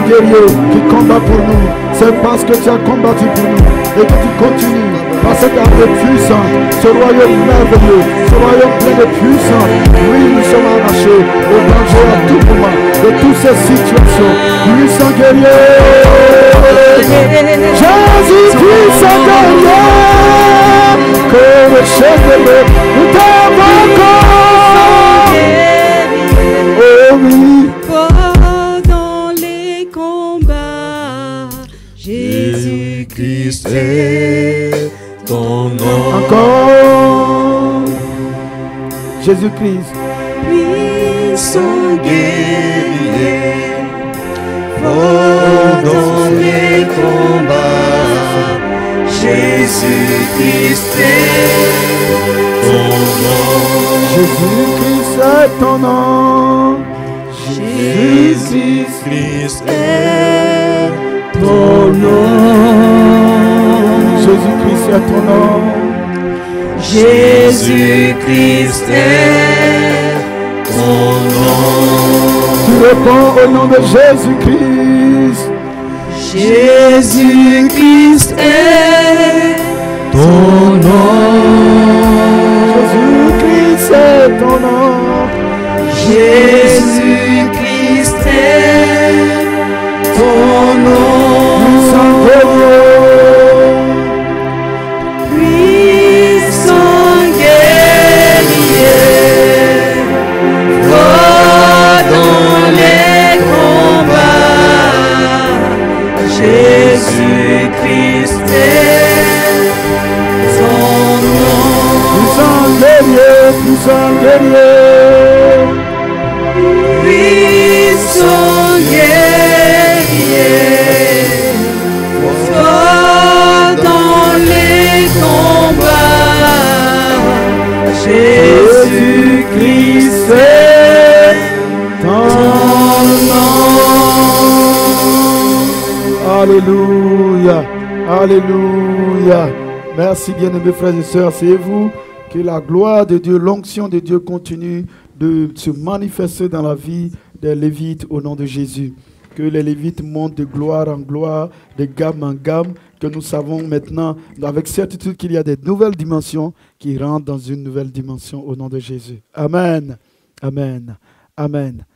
guerrier qui combat pour nous. C'est parce que tu as combattu pour nous et que tu continues par cette armée puissante, ce royaume merveilleux, ce royaume plein de puissance. Oui, nous sommes arrachés au danger à tout moment de toutes ces situations. Puissant guerrier, Jésus puissant guerrier, que le chef de l'eau nous t'invoquons. Oh oui. Dans les combats, Jésus-Christ est ton nom. Encore Jésus-Christ, puissant guerrier, fort dans les combats, Jésus-Christ est ton nom. Jésus-Christ est ton nom. Jésus-Christ est ton nom. Jésus-Christ est ton nom. Jésus-Christ est ton nom. Tu réponds au nom de Jésus-Christ. Jésus-Christ est ton nom. Jésus-Christ est ton nom. Jésus-Christ est ton nom. Puissant guerrier, fort dans les combats. Jésus-Christ est ton nom. Puissant guerrier, puissant guerrier. Puissant guerrier, fort dans les combats. Jésus-Christ est ton nom. Alléluia, alléluia. Merci bien-aimés frères et sœurs, c'est vous. Que la gloire de Dieu, l'onction de Dieu continue de se manifester dans la vie des Lévites au nom de Jésus. Que les Lévites montent de gloire en gloire, de gamme en gamme, que nous savons maintenant avec certitude qu'il y a des nouvelles dimensions qui rentrent dans une nouvelle dimension au nom de Jésus. Amen, amen, amen.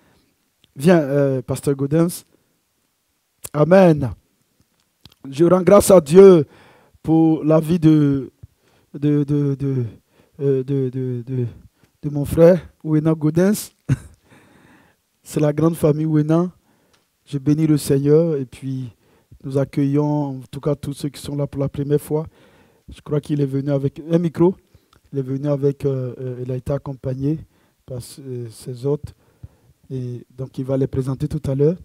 Viens, Pasteur Gaudens. Amen. Je rends grâce à Dieu pour la vie de mon frère, Wena Gaudens. C'est la grande famille Wena. Je bénis le Seigneur et puis nous accueillons en tout cas tous ceux qui sont là pour la première fois. Je crois qu'il est venu avec un micro. Il est venu avec, il a été accompagné par ses hôtes. Et donc il va les présenter tout à l'heure.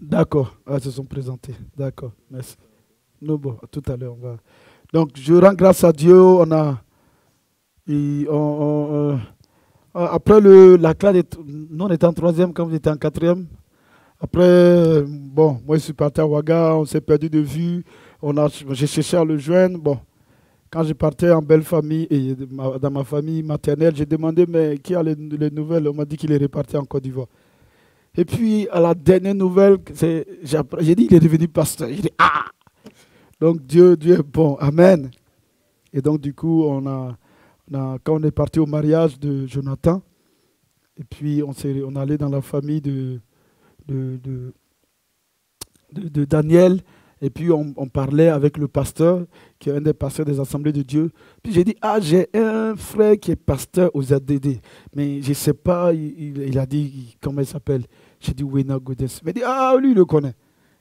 D'accord, ils se sont présentés. D'accord, merci. Non, bon, tout à l'heure on va. Donc je rends grâce à Dieu. Après la classe, nous on était en troisième quand vous étiez en quatrième. Après, bon, moi je suis parti à Ouaga, on s'est perdu de vue. J'ai cherché à le joindre. Bon, quand je partais en belle famille et dans ma famille maternelle, j'ai demandé mais qui a les nouvelles. On m'a dit qu'il est reparti en Côte d'Ivoire. Et puis à la dernière nouvelle, j'ai dit qu'il est devenu pasteur. J'ai dit ah. Donc Dieu est bon, amen. Et donc du coup, quand on est parti au mariage de Jonathan, et puis on est allé dans la famille de Daniel, et puis on parlait avec le pasteur, qui est un des pasteurs des Assemblées de Dieu. Puis j'ai dit, j'ai un frère qui est pasteur aux ZDD, mais je ne sais pas, il a dit, comment il s'appelle? J'ai dit, Wena Gaudens. Il m'a dit, lui, il le connaît.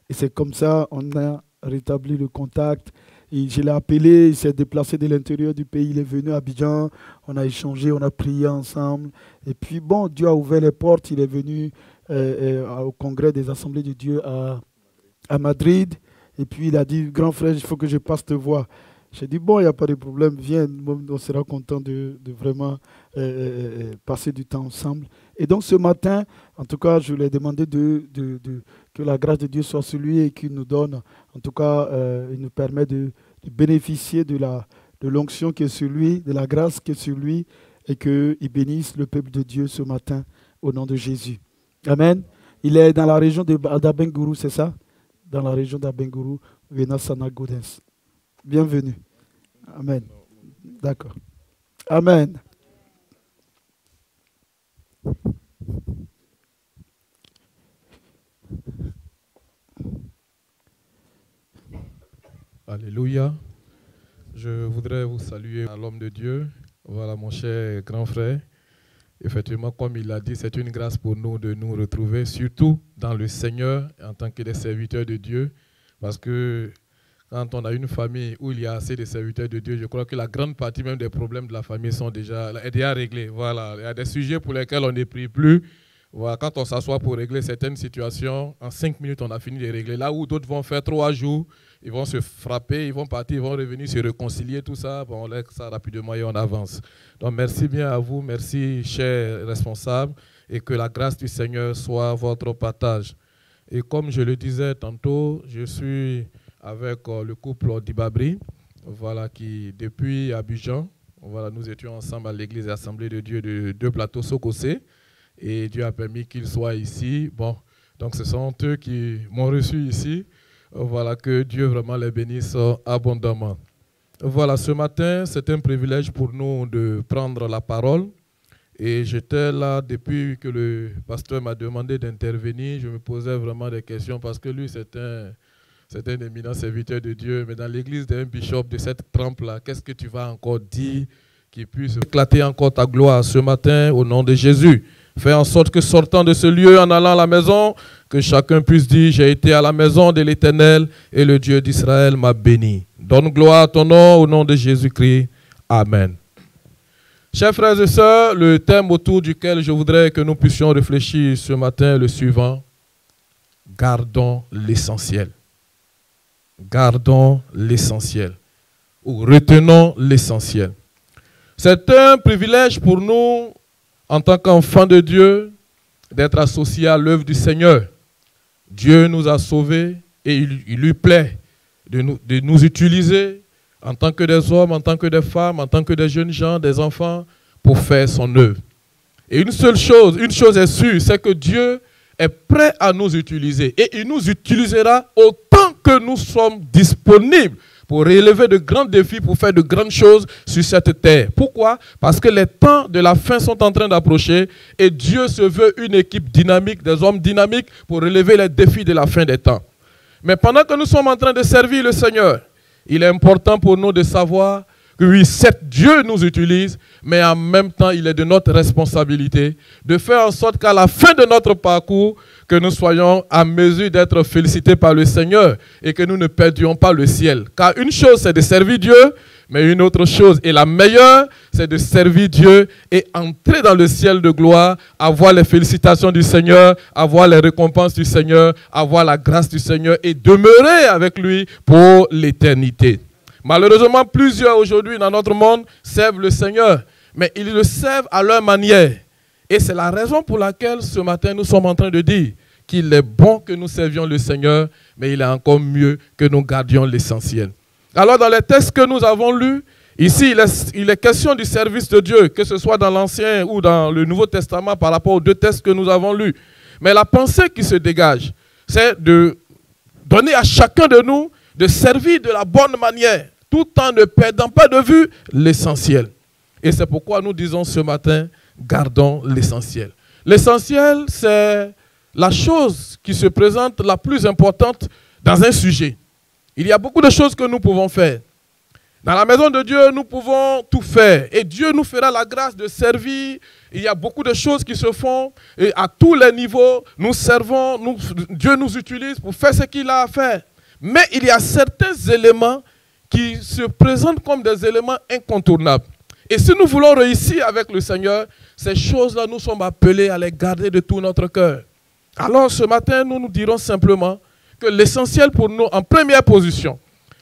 Et c'est comme ça, on a rétabli le contact. Et je l'ai appelé, il s'est déplacé de l'intérieur du pays, il est venu à Abidjan, on a échangé, on a prié ensemble. Et puis bon, Dieu a ouvert les portes, il est venu au congrès des Assemblées de Dieu à Madrid. Et puis il a dit, grand frère, il faut que je passe te voir. J'ai dit, bon, il n'y a pas de problème, viens, on sera content de vraiment passer du temps ensemble. Et donc ce matin, en tout cas, je lui ai demandé que la grâce de Dieu soit sur lui et qu'il nous donne, en tout cas, il nous permet de bénéficier de l'onction qui est sur lui, de la grâce qui est sur lui, et qu'il bénisse le peuple de Dieu ce matin au nom de Jésus. Amen. Il est dans la région d'Abengourou, c'est ça? Dans la région d'Abengourou, Wena Sana Gaudens. Bienvenue. Amen. D'accord. Amen. Alléluia. Je voudrais vous saluer à l'homme de Dieu. Voilà mon cher grand frère. Effectivement, comme il l'a dit, c'est une grâce pour nous de nous retrouver, surtout dans le Seigneur, en tant que des serviteurs de Dieu. Parce que quand on a une famille où il y a assez de serviteurs de Dieu, je crois que la grande partie même des problèmes de la famille sont déjà réglés. Voilà. Il y a des sujets pour lesquels on ne prie plus. Voilà. Quand on s'assoit pour régler certaines situations, en 5 minutes, on a fini de régler. Là où d'autres vont faire 3 jours, ils vont se frapper, ils vont partir, ils vont revenir se réconcilier, tout ça. Bon, on laisse ça rapidement et on avance. Donc merci bien à vous, merci chers responsables, et que la grâce du Seigneur soit votre partage. Et comme je le disais tantôt, je suis avec le couple d'Ibabri, voilà, qui depuis Abidjan, voilà, nous étions ensemble à l'église et Assemblée de Dieu de Deux Plateaux Sokosé, et Dieu a permis qu'ils soient ici. Bon, Donc ce sont eux qui m'ont reçu ici. Voilà, que Dieu vraiment les bénisse abondamment. Voilà, ce matin, c'est un privilège pour nous de prendre la parole. Et j'étais là depuis que le pasteur m'a demandé d'intervenir. Je me posais vraiment des questions parce que lui, c'est un éminent serviteur de Dieu. Mais dans l'église d'un bishop de cette trempe-là, qu'est-ce que tu vas encore dire qui puisse éclater encore ta gloire ce matin au nom de Jésus? Fais en sorte que sortant de ce lieu, en allant à la maison, que chacun puisse dire, j'ai été à la maison de l'Éternel et le Dieu d'Israël m'a béni. Donne gloire à ton nom au nom de Jésus-Christ. Amen. Chers frères et sœurs, le thème autour duquel je voudrais que nous puissions réfléchir ce matin est le suivant. Gardons l'essentiel. Gardons l'essentiel. Ou retenons l'essentiel. C'est un privilège pour nous, en tant qu'enfants de Dieu, d'être associés à l'œuvre du Seigneur. Dieu nous a sauvés et il lui plaît de nous utiliser en tant que des hommes, en tant que des femmes, en tant que des jeunes gens, des enfants, pour faire son œuvre. Et une chose est sûre, c'est que Dieu est prêt à nous utiliser. Et il nous utilisera autant que nous sommes disponibles pour relever de grands défis, pour faire de grandes choses sur cette terre. Pourquoi? Parce que les temps de la fin sont en train d'approcher et Dieu se veut une équipe dynamique, des hommes dynamiques pour relever les défis de la fin des temps. Mais pendant que nous sommes en train de servir le Seigneur, il est important pour nous de savoir que oui, certes, Dieu nous utilise, mais en même temps, il est de notre responsabilité de faire en sorte qu'à la fin de notre parcours, que nous soyons à mesure d'être félicités par le Seigneur et que nous ne perdions pas le ciel. Car une chose, c'est de servir Dieu, mais une autre chose, et la meilleure, c'est de servir Dieu et entrer dans le ciel de gloire, avoir les félicitations du Seigneur, avoir les récompenses du Seigneur, avoir la grâce du Seigneur et demeurer avec lui pour l'éternité. Malheureusement, plusieurs aujourd'hui dans notre monde servent le Seigneur, mais ils le servent à leur manière. Et c'est la raison pour laquelle ce matin nous sommes en train de dire qu'il est bon que nous servions le Seigneur, mais il est encore mieux que nous gardions l'essentiel. Alors dans les textes que nous avons lus, ici il est question du service de Dieu, que ce soit dans l'Ancien ou dans le Nouveau Testament par rapport aux deux textes que nous avons lus. Mais la pensée qui se dégage, c'est de donner à chacun de nous de servir de la bonne manière, tout en ne perdant pas de vue l'essentiel. Et c'est pourquoi nous disons ce matin, gardons l'essentiel. L'essentiel, c'est la chose qui se présente la plus importante dans un sujet. Il y a beaucoup de choses que nous pouvons faire. Dans la maison de Dieu, nous pouvons tout faire. Et Dieu nous fera la grâce de servir. Il y a beaucoup de choses qui se font. Et à tous les niveaux, nous servons. Dieu nous utilise pour faire ce qu'il a à faire. Mais il y a certains éléments qui se présentent comme des éléments incontournables. Et si nous voulons réussir avec le Seigneur, ces choses-là, nous sommes appelés à les garder de tout notre cœur. Alors ce matin, nous nous dirons simplement que l'essentiel pour nous, en première position,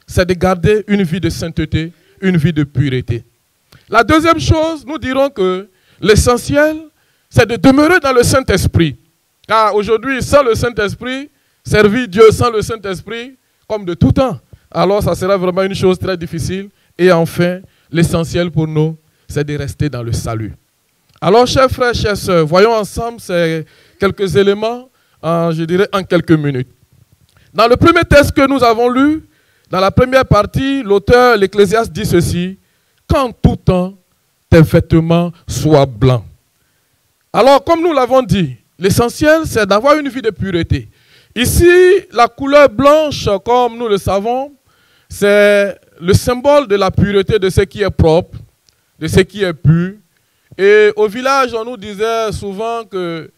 c'est de garder une vie de sainteté, une vie de pureté. La deuxième chose, nous dirons que l'essentiel, c'est de demeurer dans le Saint-Esprit. Car aujourd'hui, sans le Saint-Esprit, servir Dieu sans le Saint-Esprit, comme de tout temps, alors ça sera vraiment une chose très difficile. Et enfin, l'essentiel pour nous, c'est de rester dans le salut. Alors, chers frères, chères sœurs, voyons ensemble ces quelques éléments, je dirais en quelques minutes. Dans le premier texte que nous avons lu, dans la première partie, l'auteur, l'Ecclésiaste, dit ceci: qu'en tout temps, tes vêtements soient blancs. Alors, comme nous l'avons dit, l'essentiel, c'est d'avoir une vie de pureté. Ici, la couleur blanche, comme nous le savons, c'est le symbole de la pureté, de ce qui est propre, de ce qui est pur. Et au village, on nous disait souvent que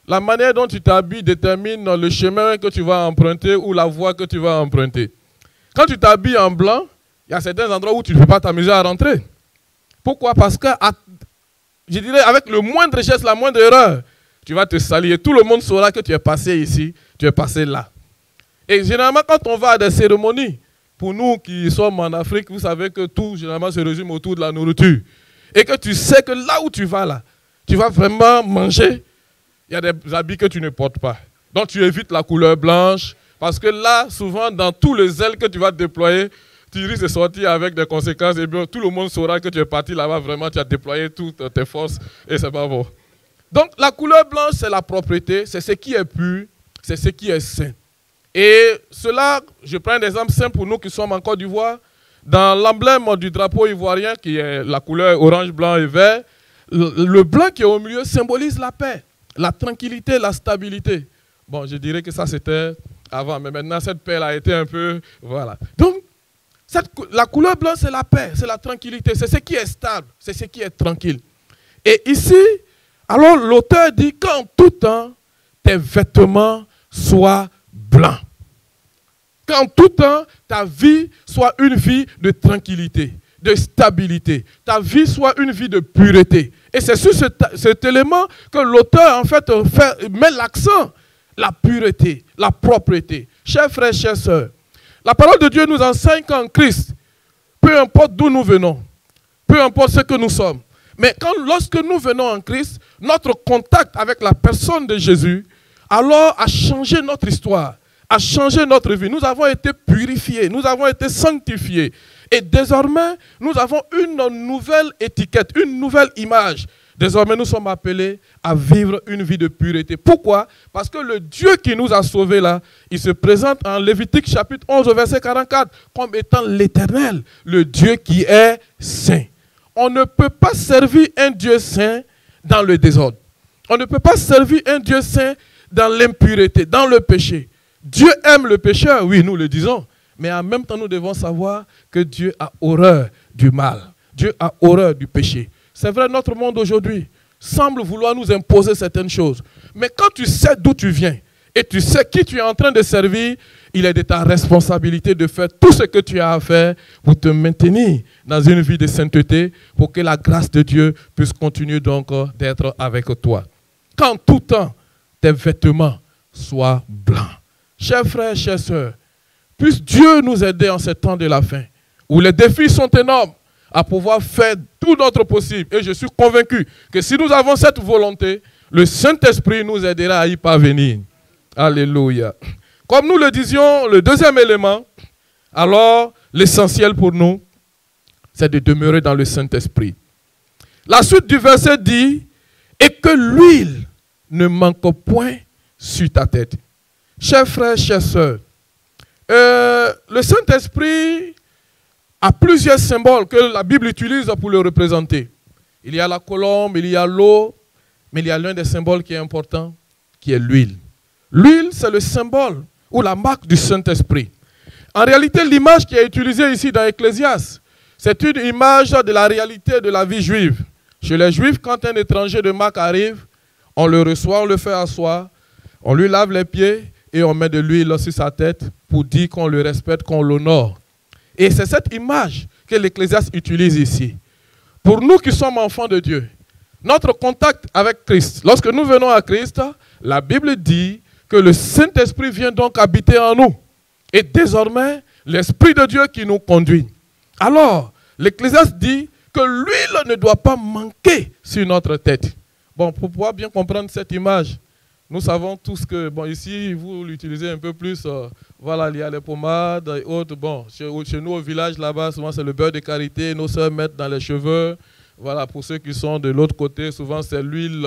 la manière dont tu t'habilles détermine le chemin que tu vas emprunter ou la voie que tu vas emprunter. Quand tu t'habilles en blanc, il y a certains endroits où tu ne peux pas t'amuser à rentrer. Pourquoi? Parce que, je dirais, avec le moindre geste, la moindre erreur, tu vas te salir. Et tout le monde saura que tu es passé ici, tu es passé là. Et généralement, quand on va à des cérémonies, pour nous qui sommes en Afrique, vous savez que tout, généralement, se résume autour de la nourriture. Et que tu sais que là où tu vas là, tu vas vraiment manger, il y a des habits que tu ne portes pas. Donc tu évites la couleur blanche, parce que là, souvent, dans tous les ailes que tu vas déployer, tu risques de sortir avec des conséquences. Et bien, tout le monde saura que tu es parti là-bas, vraiment, tu as déployé toutes tes forces, et c'est pas bon. Donc la couleur blanche, c'est la propreté, c'est ce qui est pur, c'est ce qui est saint. Et cela, je prends un exemple simple pour nous qui sommes en Côte d'Ivoire. Dans l'emblème du drapeau ivoirien, qui est la couleur orange, blanc et vert, le blanc qui est au milieu symbolise la paix, la tranquillité, la stabilité. Bon, je dirais que ça c'était avant, mais maintenant cette paix a été un peu... Voilà. Donc, la couleur blanche, c'est la paix, c'est la tranquillité, c'est ce qui est stable, c'est ce qui est tranquille. Et ici, alors l'auteur dit qu'en tout temps, tes vêtements soient blancs. Qu'en tout temps, ta vie soit une vie de tranquillité, de stabilité. Ta vie soit une vie de pureté. Et c'est sur cet élément que l'auteur, en fait, met l'accent. La pureté, la propreté. Chers frères, chères sœurs, la parole de Dieu nous enseigne qu'en Christ, peu importe d'où nous venons, peu importe ce que nous sommes, mais lorsque nous venons en Christ, notre contact avec la personne de Jésus, alors a changé notre histoire, a changé notre vie. Nous avons été purifiés, nous avons été sanctifiés. Et désormais, nous avons une nouvelle étiquette, une nouvelle image. Désormais, nous sommes appelés à vivre une vie de pureté. Pourquoi? Parce que le Dieu qui nous a sauvés là, il se présente en Lévitique chapitre 11 au verset 44 comme étant l'Éternel, le Dieu qui est saint. On ne peut pas servir un Dieu saint dans le désordre. On ne peut pas servir un Dieu saint dans l'impureté, dans le péché. Dieu aime le pécheur, oui, nous le disons. Mais en même temps, nous devons savoir que Dieu a horreur du mal. Dieu a horreur du péché. C'est vrai, notre monde aujourd'hui semble vouloir nous imposer certaines choses. Mais quand tu sais d'où tu viens et tu sais qui tu es en train de servir, il est de ta responsabilité de faire tout ce que tu as à faire pour te maintenir dans une vie de sainteté, pour que la grâce de Dieu puisse continuer donc d'être avec toi. Qu'en tout temps, tes vêtements soient blancs. Chers frères, chères sœurs, puisse Dieu nous aider en ces temps de la fin, où les défis sont énormes, à pouvoir faire tout notre possible. Et je suis convaincu que si nous avons cette volonté, le Saint-Esprit nous aidera à y parvenir. Alléluia. Comme nous le disions, le deuxième élément, alors l'essentiel pour nous, c'est de demeurer dans le Saint-Esprit. La suite du verset dit, et que l'huile ne manque point sur ta tête. Chers frères, chères sœurs, le Saint-Esprit a plusieurs symboles que la Bible utilise pour le représenter. Il y a la colombe, il y a l'eau, mais il y a l'un des symboles qui est important, qui est l'huile. L'huile, c'est le symbole ou la marque du Saint-Esprit. En réalité, l'image qui est utilisée ici dans Ecclésiaste, c'est une image de la réalité de la vie juive. Chez les Juifs, quand un étranger de marque arrive, on le reçoit, on le fait asseoir, on lui lave les pieds et on met de l'huile sur sa tête pour dire qu'on le respecte, qu'on l'honore. Et c'est cette image que l'Ecclésiaste utilise ici. Pour nous qui sommes enfants de Dieu, notre contact avec Christ, lorsque nous venons à Christ, la Bible dit que le Saint-Esprit vient donc habiter en nous. Et désormais, l'Esprit de Dieu qui nous conduit. Alors, l'Ecclésiaste dit que l'huile ne doit pas manquer sur notre tête. Bon, pour pouvoir bien comprendre cette image, nous savons tous que, bon, ici, vous l'utilisez un peu plus, voilà, il y a les pommades et autres. Bon, chez nous au village, là-bas, souvent c'est le beurre de karité, nos sœurs mettent dans les cheveux. Voilà, pour ceux qui sont de l'autre côté, souvent c'est l'huile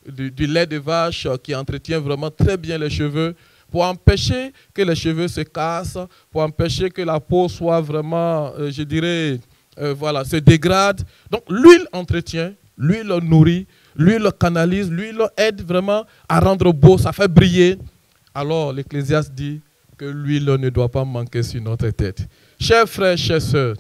du lait de vache qui entretient vraiment très bien les cheveux, pour empêcher que les cheveux se cassent, pour empêcher que la peau soit vraiment, je dirais, voilà, se dégrade. Donc l'huile entretient, l'huile nourrit, l'huile canalise, l'huile aide vraiment à rendre beau, ça fait briller. Alors l'Ecclésiaste dit que l'huile ne doit pas manquer sur notre tête. Chers frères, chères sœurs,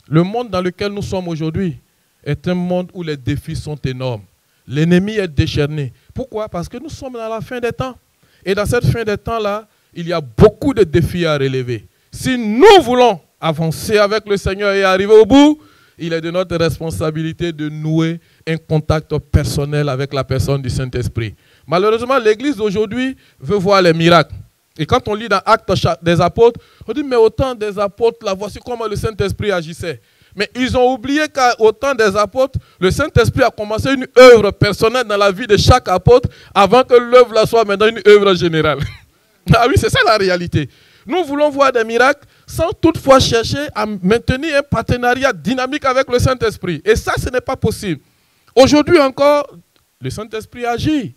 le monde dans lequel nous sommes aujourd'hui est un monde où les défis sont énormes. L'ennemi est déchaîné. Pourquoi? Parce que nous sommes dans la fin des temps. Et dans cette fin des temps-là, il y a beaucoup de défis à relever. Si nous voulons avancer avec le Seigneur et arriver au bout, il est de notre responsabilité de nouer un contact personnel avec la personne du Saint-Esprit. Malheureusement, l'Église d'aujourd'hui veut voir les miracles. Et quand on lit dans Actes des Apôtres, on dit, mais au temps des apôtres, là, voici comment le Saint-Esprit agissait. Mais ils ont oublié qu'au temps des apôtres, le Saint-Esprit a commencé une œuvre personnelle dans la vie de chaque apôtre avant que l'œuvre là soit maintenant une œuvre générale. Ah oui, c'est ça la réalité. Nous voulons voir des miracles sans toutefois chercher à maintenir un partenariat dynamique avec le Saint-Esprit. Et ça, ce n'est pas possible. Aujourd'hui encore, le Saint-Esprit agit.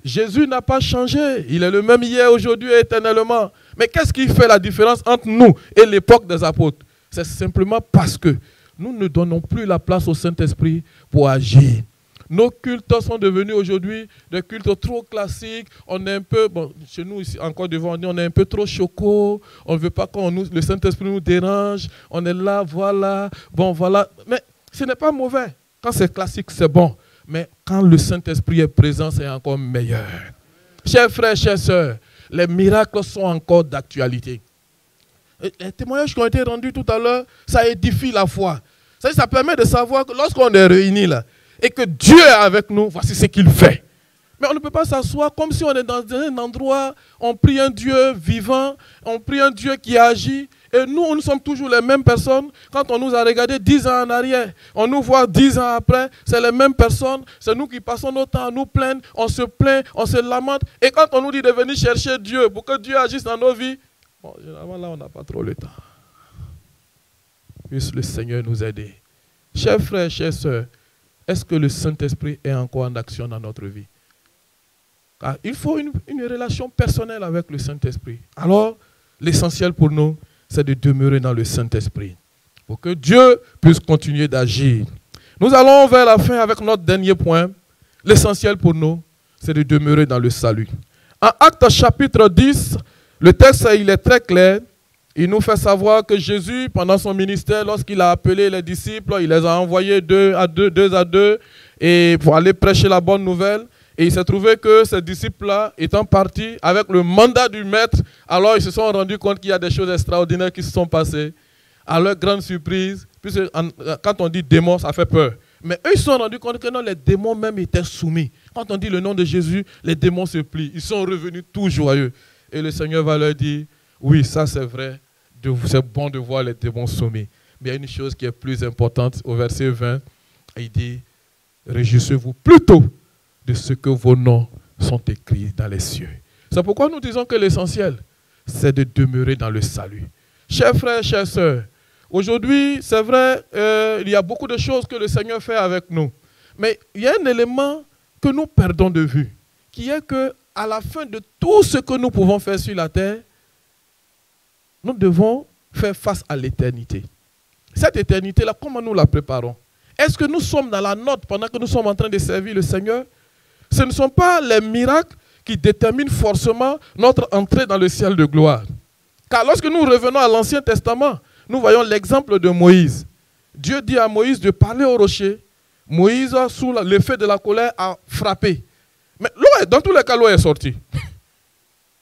Jésus n'a pas changé. Il est le même hier, aujourd'hui et éternellement. Mais qu'est-ce qui fait la différence entre nous et l'époque des apôtres? C'est simplement parce que nous ne donnons plus la place au Saint-Esprit pour agir. Nos cultes sont devenus aujourd'hui des cultes trop classiques. On est un peu, bon, chez nous ici en Côte d'Ivoire, on est un peu trop choco. On ne veut pas que le Saint-Esprit nous dérange. On est là, voilà, bon, voilà. Mais ce n'est pas mauvais. Quand c'est classique, c'est bon. Mais quand le Saint-Esprit est présent, c'est encore meilleur. Chers frères, chères sœurs, les miracles sont encore d'actualité. Les témoignages qui ont été rendus tout à l'heure, ça édifie la foi. Ça permet de savoir que lorsqu'on est réunis là, et que Dieu est avec nous, voici ce qu'il fait. Mais on ne peut pas s'asseoir comme si on est dans un endroit, on prie un Dieu vivant, on prie un Dieu qui agit, et nous sommes toujours les mêmes personnes. Quand on nous a regardé 10 ans en arrière, on nous voit 10 ans après, c'est les mêmes personnes, c'est nous qui passons notre temps à nous plaindre, on se plaint, on se lamente, et quand on nous dit de venir chercher Dieu, pour que Dieu agisse dans nos vies, bon, généralement là on n'a pas trop le temps. Puisse le Seigneur nous aider. Chers frères, chères sœurs, est-ce que le Saint-Esprit est encore en action dans notre vie? Car il faut une relation personnelle avec le Saint-Esprit. Alors, l'essentiel pour nous, c'est de demeurer dans le Saint-Esprit, pour que Dieu puisse continuer d'agir. Nous allons vers la fin avec notre dernier point. L'essentiel pour nous, c'est de demeurer dans le salut. En Actes chapitre 10, le texte il est très clair. Il nous fait savoir que Jésus, pendant son ministère, lorsqu'il a appelé les disciples, il les a envoyés deux à deux, et pour aller prêcher la bonne nouvelle. Et il s'est trouvé que ces disciples-là, étant partis avec le mandat du maître, alors ils se sont rendus compte qu'il y a des choses extraordinaires qui se sont passées. À leur grande surprise, puisque quand on dit démon, ça fait peur. Mais eux, ils se sont rendus compte que non, les démons même étaient soumis. Quand on dit le nom de Jésus, les démons se plient. Ils sont revenus tout joyeux. Et le Seigneur va leur dire, oui, ça c'est vrai, c'est bon de voir les démons soumis. Mais il y a une chose qui est plus importante. Au verset 20, il dit, réjouissez-vous plutôt de ce que vos noms sont écrits dans les cieux. C'est pourquoi nous disons que l'essentiel, c'est de demeurer dans le salut. Chers frères, chères sœurs, aujourd'hui, c'est vrai, il y a beaucoup de choses que le Seigneur fait avec nous. Mais il y a un élément que nous perdons de vue, qui est qu'à la fin de tout ce que nous pouvons faire sur la terre, nous devons faire face à l'éternité. Cette éternité-là, comment nous la préparons? Est-ce que nous sommes dans la note pendant que nous sommes en train de servir le Seigneur? Ce ne sont pas les miracles qui déterminent forcément notre entrée dans le ciel de gloire. Car lorsque nous revenons à l'Ancien Testament, nous voyons l'exemple de Moïse. Dieu dit à Moïse de parler au rocher. Moïse, sous l'effet de la colère, a frappé. Mais l'eau, dans tous les cas, l'eau est sortie.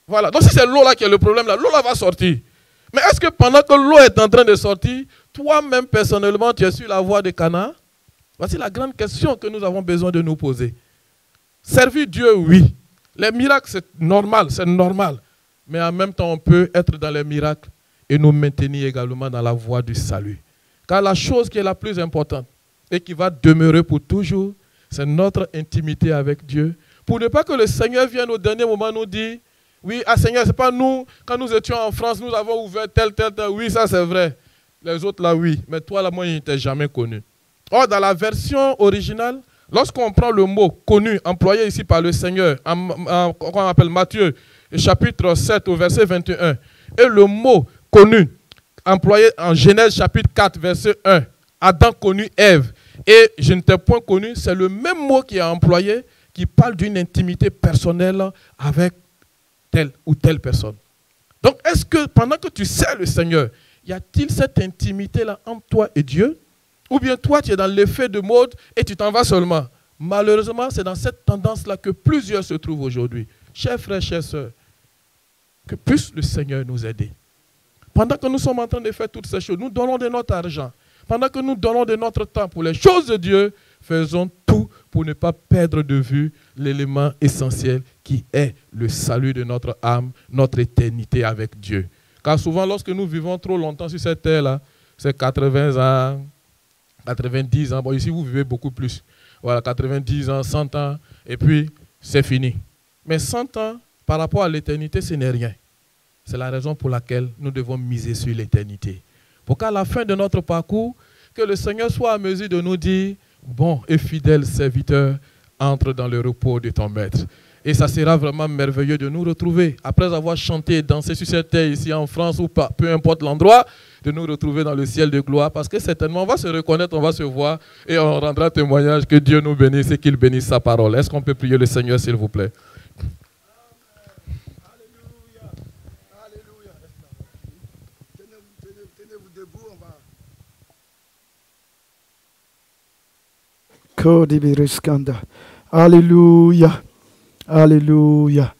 Voilà. Donc si c'est l'eau là qui est le problème, l'eau là va sortir. Mais est-ce que pendant que l'eau est en train de sortir, toi-même personnellement, tu es sur la voie de Canaan? Voici la grande question que nous avons besoin de nous poser. Servir Dieu, oui. Les miracles, c'est normal, Mais en même temps, on peut être dans les miracles et nous maintenir également dans la voie du salut. Car la chose qui est la plus importante et qui va demeurer pour toujours, c'est notre intimité avec Dieu. Pour ne pas que le Seigneur vienne au dernier moment nous dire, oui, ah Seigneur, ce n'est pas nous, quand nous étions en France, nous avons ouvert tel. Oui, ça c'est vrai. Les autres là, oui. Mais toi là, moi, je ne t'ai jamais connu. Or, dans la version originale, lorsqu'on prend le mot connu, employé ici par le Seigneur, qu'on appelle Matthieu, chapitre 7 au verset 21, et le mot connu, employé en Genèse chapitre 4, verset 1, Adam connut Ève, et je ne t'ai point connu, c'est le même mot qui est employé, qui parle d'une intimité personnelle avec telle ou telle personne. Donc, est-ce que pendant que tu sers le Seigneur, y a-t-il cette intimité-là entre toi et Dieu? Ou bien toi, tu es dans l'effet de mode et tu t'en vas seulement? Malheureusement, c'est dans cette tendance-là que plusieurs se trouvent aujourd'hui. Chers frères, chères sœurs, que puisse le Seigneur nous aider. Pendant que nous sommes en train de faire toutes ces choses, nous donnons de notre argent. Pendant que nous donnons de notre temps pour les choses de Dieu, faisons tout pour ne pas perdre de vue l'élément essentiel qui est le salut de notre âme, notre éternité avec Dieu. Car souvent, lorsque nous vivons trop longtemps sur cette terre-là, c'est 80 ans, 90 ans. Bon, ici, vous vivez beaucoup plus. Voilà, 90 ans, 100 ans, et puis c'est fini. Mais 100 ans, par rapport à l'éternité, ce n'est rien. C'est la raison pour laquelle nous devons miser sur l'éternité. Pour qu'à la fin de notre parcours, que le Seigneur soit à mesure de nous dire, bon et fidèle serviteur, entre dans le repos de ton maître. Et ça sera vraiment merveilleux de nous retrouver. Après avoir chanté et dansé sur cette terre ici en France ou peu importe l'endroit, de nous retrouver dans le ciel de gloire. Parce que certainement, on va se reconnaître, on va se voir et on rendra témoignage que Dieu nous bénisse et qu'il bénisse sa parole. Est-ce qu'on peut prier le Seigneur, s'il vous plaît? Alléluia. Alléluia.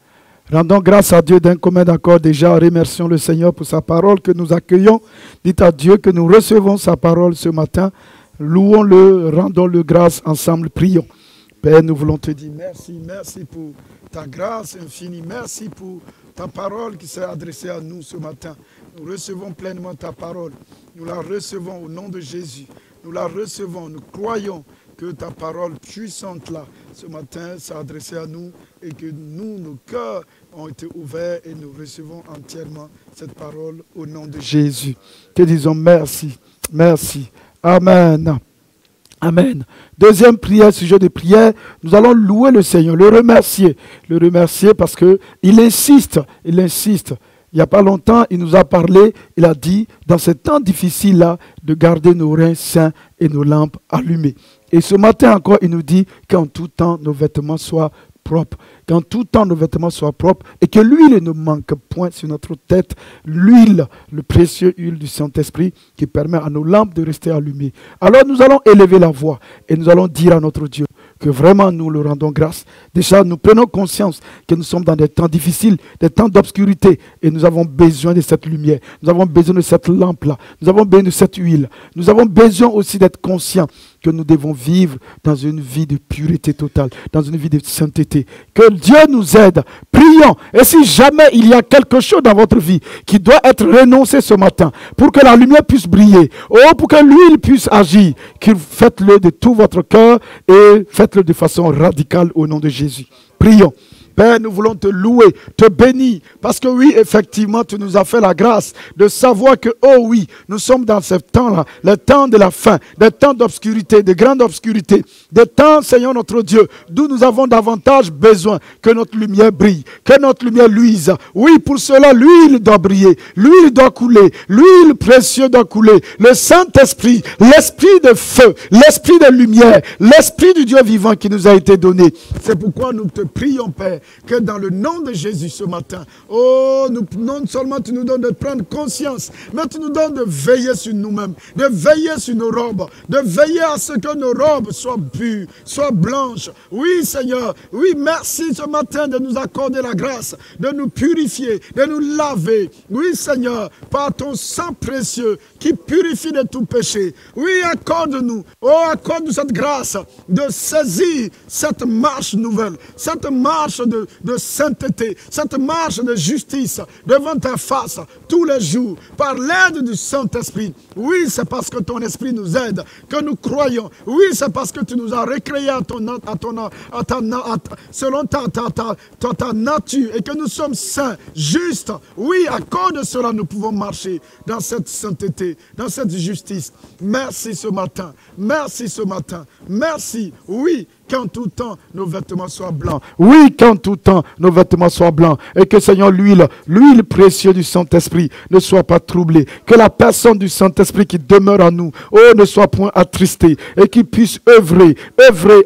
Rendons grâce à Dieu d'un commun accord déjà. Remercions le Seigneur pour sa parole que nous accueillons. Dites à Dieu que nous recevons sa parole ce matin. Louons-le, rendons-le grâce ensemble, prions. Père, nous voulons te dire merci, merci pour ta grâce infinie. Merci pour ta parole qui s'est adressée à nous ce matin. Nous recevons pleinement ta parole. Nous la recevons au nom de Jésus. Nous la recevons, nous croyons que ta parole puissante là, ce matin, s'est adressée à nous et que nous, nos cœurs ont été ouverts et nous recevons entièrement cette parole au nom de Jésus. Te disons merci, merci. Amen. Amen. Deuxième prière, sujet de prière, nous allons louer le Seigneur, le remercier parce qu'il insiste, il insiste. Il n'y a pas longtemps, il nous a parlé, il a dit, dans ce temps difficile-là, de garder nos reins sains et nos lampes allumées. Et ce matin encore, il nous dit qu'en tout temps, nos vêtements soient propres. Qu'en tout temps, nos vêtements soient propres et que l'huile ne manque point sur notre tête. L'huile, le précieux huile du Saint-Esprit qui permet à nos lampes de rester allumées. Alors nous allons élever la voix et nous allons dire à notre Dieu que vraiment nous le rendons grâce. Déjà, nous prenons conscience que nous sommes dans des temps difficiles, des temps d'obscurité et nous avons besoin de cette lumière. Nous avons besoin de cette lampe-là. Nous avons besoin de cette huile. Nous avons besoin aussi d'être conscients que nous devons vivre dans une vie de pureté totale, dans une vie de sainteté. Que Dieu nous aide. Prions. Et si jamais il y a quelque chose dans votre vie qui doit être renoncé ce matin, pour que la lumière puisse briller, ou pour que l'huile puisse agir, faites-le de tout votre cœur et faites-le de façon radicale au nom de Jésus. Prions. Père, nous voulons te louer, te bénir, parce que oui, effectivement, tu nous as fait la grâce de savoir que, oh oui, nous sommes dans ce temps-là, le temps de la fin, des temps d'obscurité, de grande obscurité, des temps, Seigneur notre Dieu, d'où nous avons davantage besoin que notre lumière brille, que notre lumière luise. Oui, pour cela, l'huile doit briller, l'huile doit couler, l'huile précieuse doit couler, le Saint-Esprit, l'Esprit de feu, l'Esprit de lumière, l'Esprit du Dieu vivant qui nous a été donné. C'est pourquoi nous te prions, Père, que dans le nom de Jésus ce matin, oh, non seulement tu nous donnes de prendre conscience, mais tu nous donnes de veiller sur nous-mêmes, de veiller sur nos robes, de veiller à ce que nos robes soient pures, soient blanches. Oui, Seigneur, oui, merci ce matin de nous accorder la grâce, de nous purifier, de nous laver. Oui, Seigneur, par ton sang précieux qui purifie de tout péché. Oui, accorde-nous, oh, accorde-nous cette grâce de saisir cette marche nouvelle, cette marche de sainteté, cette marche de justice devant ta face tous les jours, par l'aide du Saint-Esprit. Oui, c'est parce que ton Esprit nous aide que nous croyons. Oui, c'est parce que tu nous as recréés selon ta nature et que nous sommes saints, justes. Oui, à cause de cela, nous pouvons marcher dans cette sainteté, dans cette justice. Merci ce matin. Merci ce matin. Merci. Oui, qu'en tout temps, nos vêtements soient blancs. Oui, qu'en tout temps, nos vêtements soient blancs. Et que, Seigneur, l'huile précieuse du Saint-Esprit ne soit pas troublée. Que la personne du Saint-Esprit qui demeure en nous, oh, ne soit point attristée. Et qu'il puisse œuvrer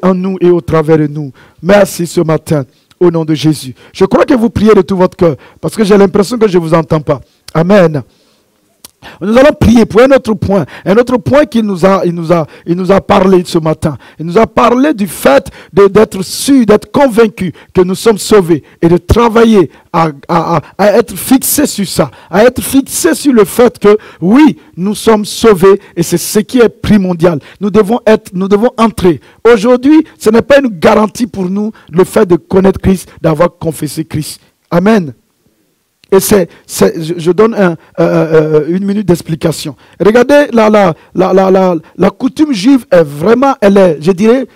en nous et au travers de nous. Merci ce matin, au nom de Jésus. Je crois que vous priez de tout votre cœur, parce que j'ai l'impression que je ne vous entends pas. Amen. Nous allons prier pour un autre point qu'il nous a parlé ce matin. Il nous a parlé du fait d'être sûr, d'être convaincu que nous sommes sauvés et de travailler à être fixé sur ça, à être fixé sur le fait que oui, nous sommes sauvés et c'est ce qui est primordial. Nous devons entrer. Aujourd'hui, ce n'est pas une garantie pour nous le fait de connaître Christ, d'avoir confessé Christ. Amen. Et je donne une minute d'explication. Regardez, la coutume juive est vraiment, je dirais,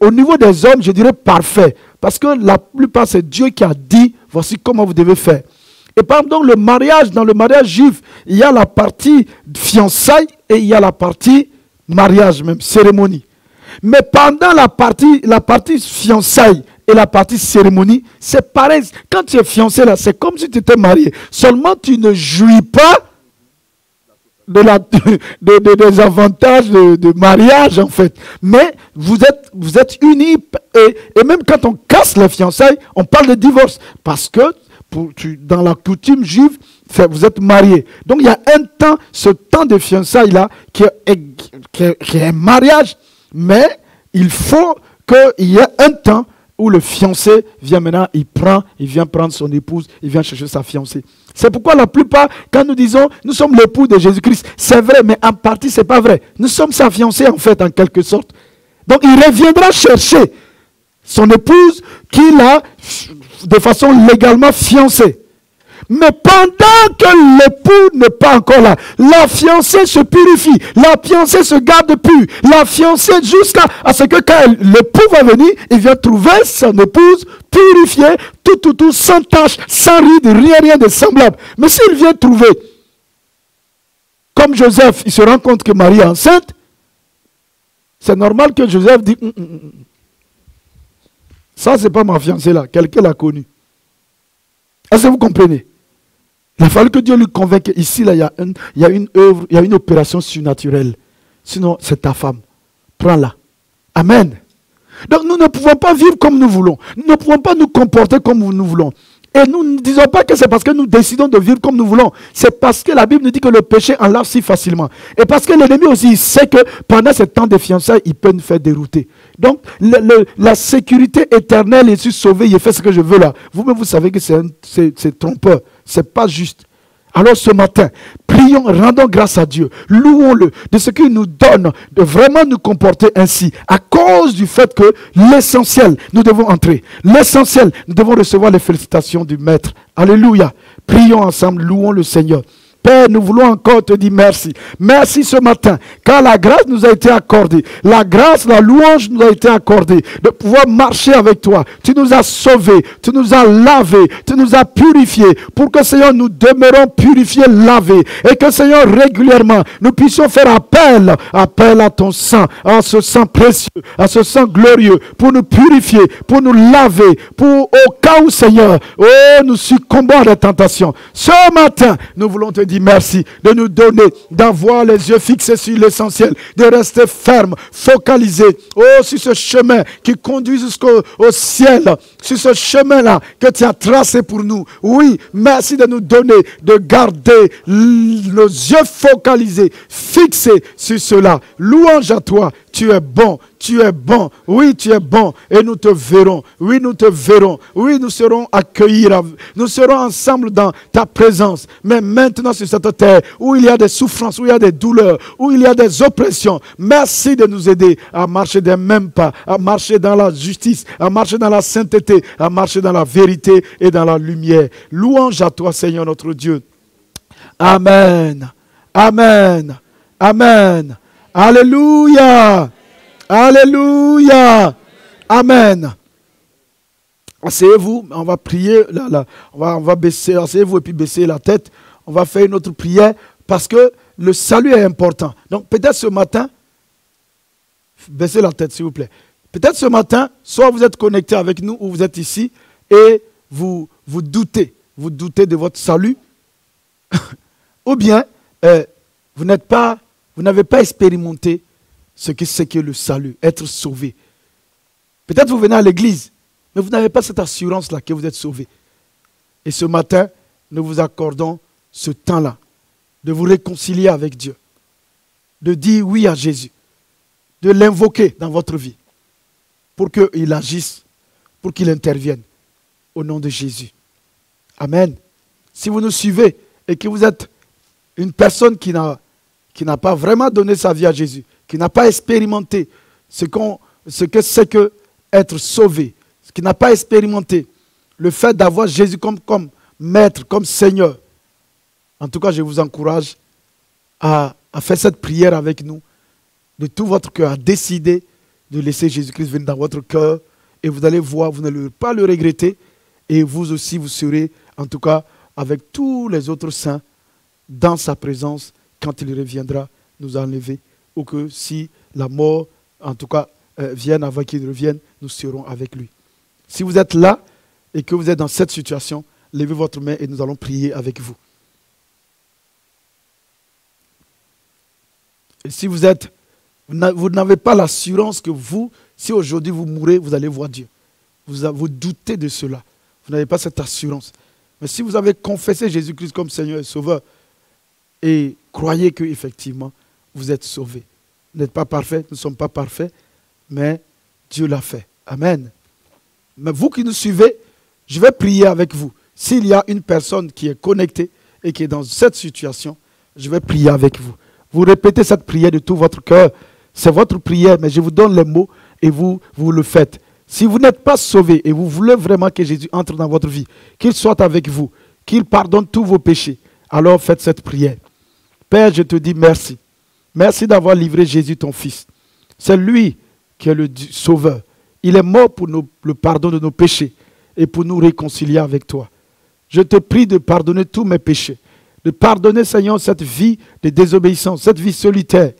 au niveau des hommes, je dirais parfait. Parce que la plupart, c'est Dieu qui a dit, voici comment vous devez faire. Et par exemple, dans le mariage juif, il y a la partie fiançailles et il y a la partie mariage, même cérémonie. Mais pendant la partie fiançailles et la partie cérémonie, c'est pareil. Quand tu es fiancé là, c'est comme si tu étais marié. Seulement tu ne jouis pas des avantages de mariage en fait. Mais vous êtes unis et même quand on casse les fiançailles, on parle de divorce. Parce que dans la coutume juive, vous êtes mariés. Donc il y a un temps, ce temps de fiançailles là, qui est un mariage, mais il faut qu'il y ait un temps où le fiancé vient maintenant, il vient prendre son épouse, il vient chercher sa fiancée. C'est pourquoi la plupart, quand nous disons, nous sommes l'époux de Jésus-Christ, c'est vrai, mais en partie, c'est pas vrai. Nous sommes sa fiancée, en fait, en quelque sorte. Donc, il reviendra chercher son épouse qu'il a, de façon légalement fiancée. Mais pendant que l'époux n'est pas encore là, la fiancée se purifie, la fiancée se garde pure, la fiancée jusqu'à ce que quand l'époux va venir, il vient trouver son épouse purifiée, tout, sans tache, sans ride, rien de semblable. Mais s'il vient trouver, comme Joseph, il se rend compte que Marie est enceinte, c'est normal que Joseph dit, ça c'est pas ma fiancée là, quelqu'un l'a connue. Est-ce que vous comprenez? Il a fallu que Dieu lui convainque. Ici, là, il y a une œuvre, il y a une opération surnaturelle. Sinon, c'est ta femme. Prends-la. Amen. Donc, nous ne pouvons pas vivre comme nous voulons. Nous ne pouvons pas nous comporter comme nous voulons. Et nous ne disons pas que c'est parce que nous décidons de vivre comme nous voulons. C'est parce que la Bible nous dit que le péché enlave si facilement. Et parce que l'ennemi aussi, il sait que pendant ce temps de fiançailles, il peut nous faire dérouter. Donc, la sécurité éternelle, je suis sauvé, il fait ce que je veux là. Vous-même, vous savez que c'est trompeur. C'est pas juste. Alors ce matin, prions, rendons grâce à Dieu, louons-le de ce qu'il nous donne de vraiment nous comporter ainsi, à cause du fait que l'essentiel, nous devons entrer. L'essentiel, nous devons recevoir les félicitations du Maître. Alléluia. Prions ensemble, louons le Seigneur. Père, nous voulons encore te dire merci. Merci ce matin, car la grâce nous a été accordée. La grâce, la louange nous a été accordée de pouvoir marcher avec toi. Tu nous as sauvés, tu nous as lavés, tu nous as purifiés pour que, Seigneur, nous demeurons purifiés, lavés. Et que, Seigneur, régulièrement, nous puissions faire appel à ton sang, à ce sang précieux, à ce sang glorieux, pour nous purifier, pour nous laver, pour au cas où, Seigneur, nous succombons à la tentation. Ce matin, nous voulons te dire merci de nous donner, d'avoir les yeux fixés sur l'essentiel, de rester ferme, focalisé, sur ce chemin qui conduit jusqu'au ciel, sur ce chemin-là que tu as tracé pour nous. Oui, merci de nous donner, de garder nos yeux focalisés, fixés sur cela. Louange à toi, tu es bon. Tu es bon, oui tu es bon, et nous te verrons, oui nous te verrons, oui nous serons accueillis, nous serons ensemble dans ta présence. Mais maintenant sur cette terre, où il y a des souffrances, où il y a des douleurs, où il y a des oppressions, merci de nous aider à marcher des mêmes pas, à marcher dans la justice, à marcher dans la sainteté, à marcher dans la vérité et dans la lumière. Louange à toi Seigneur notre Dieu. Amen, amen, amen, alléluia. Alléluia. Amen. Asseyez-vous, on va prier, on va baisser, asseyez-vous et puis baisser la tête. On va faire une autre prière parce que le salut est important. Donc peut-être ce matin, baissez la tête s'il vous plaît. Peut-être ce matin, soit vous êtes connecté avec nous ou vous êtes ici et vous doutez de votre salut. Ou bien vous n'avez pas expérimenté ce que c'est que le salut, être sauvé. Peut-être vous venez à l'église, mais vous n'avez pas cette assurance-là que vous êtes sauvé. Et ce matin, nous vous accordons ce temps-là de vous réconcilier avec Dieu, de dire oui à Jésus, de l'invoquer dans votre vie pour qu'il agisse, pour qu'il intervienne au nom de Jésus. Amen. Si vous nous suivez et que vous êtes une personne qui n'a pas vraiment donné sa vie à Jésus, qui n'a pas expérimenté ce que c'est que être sauvé, qui n'a pas expérimenté le fait d'avoir Jésus comme maître, comme Seigneur. En tout cas, je vous encourage à faire cette prière avec nous, de tout votre cœur, à décider de laisser Jésus-Christ venir dans votre cœur, et vous allez voir, vous n'allez pas le regretter, et vous aussi, vous serez, en tout cas, avec tous les autres saints, dans sa présence, quand il reviendra nous enlever, ou que si la mort, en tout cas, vienne avant qu'il revienne, nous serons avec lui. Si vous êtes là et que vous êtes dans cette situation, levez votre main et nous allons prier avec vous. Et si vous n'avez pas l'assurance que si aujourd'hui vous mourrez, vous allez voir Dieu. Vous doutez de cela. Vous n'avez pas cette assurance. Mais si vous avez confessé Jésus-Christ comme Seigneur et Sauveur et croyez qu'effectivement, vous êtes sauvés. Vous n'êtes pas parfaits, nous ne sommes pas parfaits, mais Dieu l'a fait. Amen. Mais vous qui nous suivez, je vais prier avec vous. S'il y a une personne qui est connectée et qui est dans cette situation, je vais prier avec vous. Vous répétez cette prière de tout votre cœur. C'est votre prière, mais je vous donne les mots et vous le faites. Si vous n'êtes pas sauvé et vous voulez vraiment que Jésus entre dans votre vie, qu'il soit avec vous, qu'il pardonne tous vos péchés, alors faites cette prière. Père, je te dis merci. Merci d'avoir livré Jésus, ton Fils. C'est lui qui est le Sauveur. Il est mort pour le pardon de nos péchés et pour nous réconcilier avec toi. Je te prie de pardonner tous mes péchés, de pardonner, Seigneur, cette vie de désobéissance, cette vie solitaire,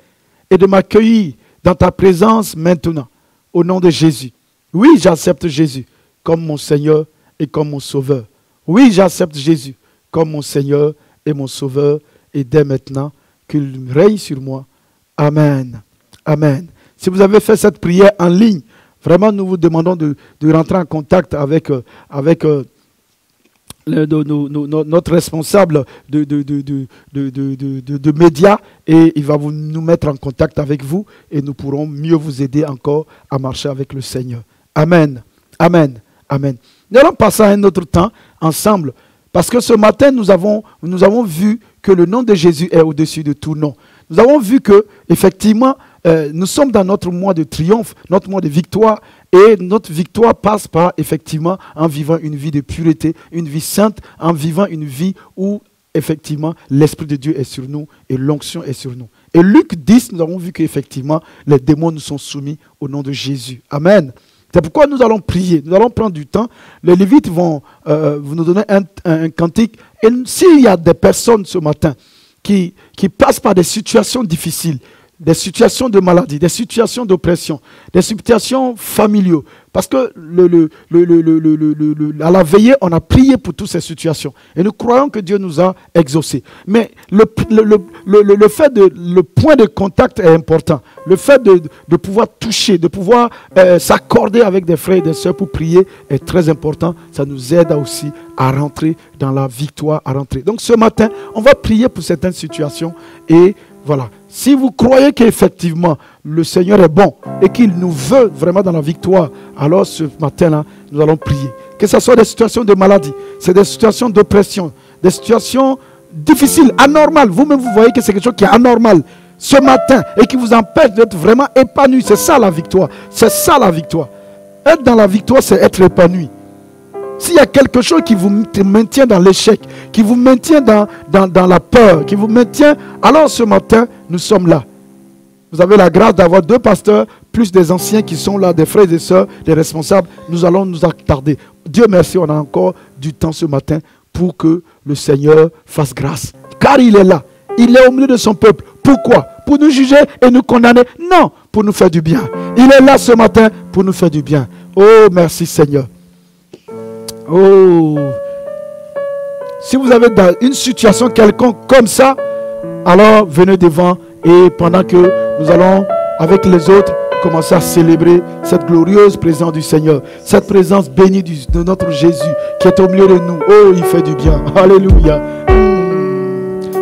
et de m'accueillir dans ta présence maintenant, au nom de Jésus. Oui, j'accepte Jésus comme mon Seigneur et comme mon Sauveur. Oui, j'accepte Jésus comme mon Seigneur et mon Sauveur, et dès maintenant, qu'il règne sur moi. Amen. Amen. Si vous avez fait cette prière en ligne, vraiment, nous vous demandons de rentrer en contact avec notre responsable de médias, et il va nous mettre en contact avec vous et nous pourrons mieux vous aider encore à marcher avec le Seigneur. Amen. Amen. Amen. Nous allons passer à un autre temps ensemble, parce que ce matin, nous avons vu que le nom de Jésus est au-dessus de tout nom. Nous avons vu que, effectivement, nous sommes dans notre mois de triomphe, notre mois de victoire, et notre victoire passe par, effectivement, en vivant une vie de pureté, une vie sainte, en vivant une vie où, effectivement, l'Esprit de Dieu est sur nous et l'onction est sur nous. Et Luc 10, nous avons vu qu'effectivement, les démons nous sont soumis au nom de Jésus. Amen. C'est pourquoi nous allons prier, nous allons prendre du temps. Les Lévites vont nous donner un cantique. Et s'il y a des personnes ce matin qui passent par des situations difficiles, des situations de maladie, des situations d'oppression, des situations familiaux. Parce que à la veillée, on a prié pour toutes ces situations. Et nous croyons que Dieu nous a exaucés. Mais le point de contact est important. Le fait de pouvoir toucher, de pouvoir s'accorder avec des frères et des sœurs pour prier est très important. Ça nous aide aussi à rentrer dans la victoire, à rentrer. Donc ce matin, on va prier pour certaines situations et voilà. Si vous croyez qu'effectivement le Seigneur est bon et qu'il nous veut vraiment dans la victoire, alors ce matin-là, nous allons prier. Que ce soit des situations de maladie, c'est des situations d'oppression, des situations difficiles, anormales. Vous-même, vous voyez que c'est quelque chose qui est anormal ce matin et qui vous empêche d'être vraiment épanoui. C'est ça la victoire. C'est ça la victoire. Être dans la victoire, c'est être épanoui. S'il y a quelque chose qui vous maintient dans l'échec, qui vous maintient dans la peur, qui vous maintient, alors ce matin, nous sommes là. Vous avez la grâce d'avoir 2 pasteurs, plus des anciens qui sont là, des frères et des sœurs, des responsables. Nous allons nous attarder. Dieu merci, on a encore du temps ce matin pour que le Seigneur fasse grâce. Car il est là. Il est au milieu de son peuple. Pourquoi? Pour nous juger et nous condamner? Non, pour nous faire du bien. Il est là ce matin pour nous faire du bien. Oh, merci Seigneur. Oh, si vous avez dans une situation quelconque comme ça, alors venez devant et pendant que nous allons avec les autres commencer à célébrer cette glorieuse présence du Seigneur, cette présence bénie de notre Jésus qui est au milieu de nous. Oh, il fait du bien. Alléluia.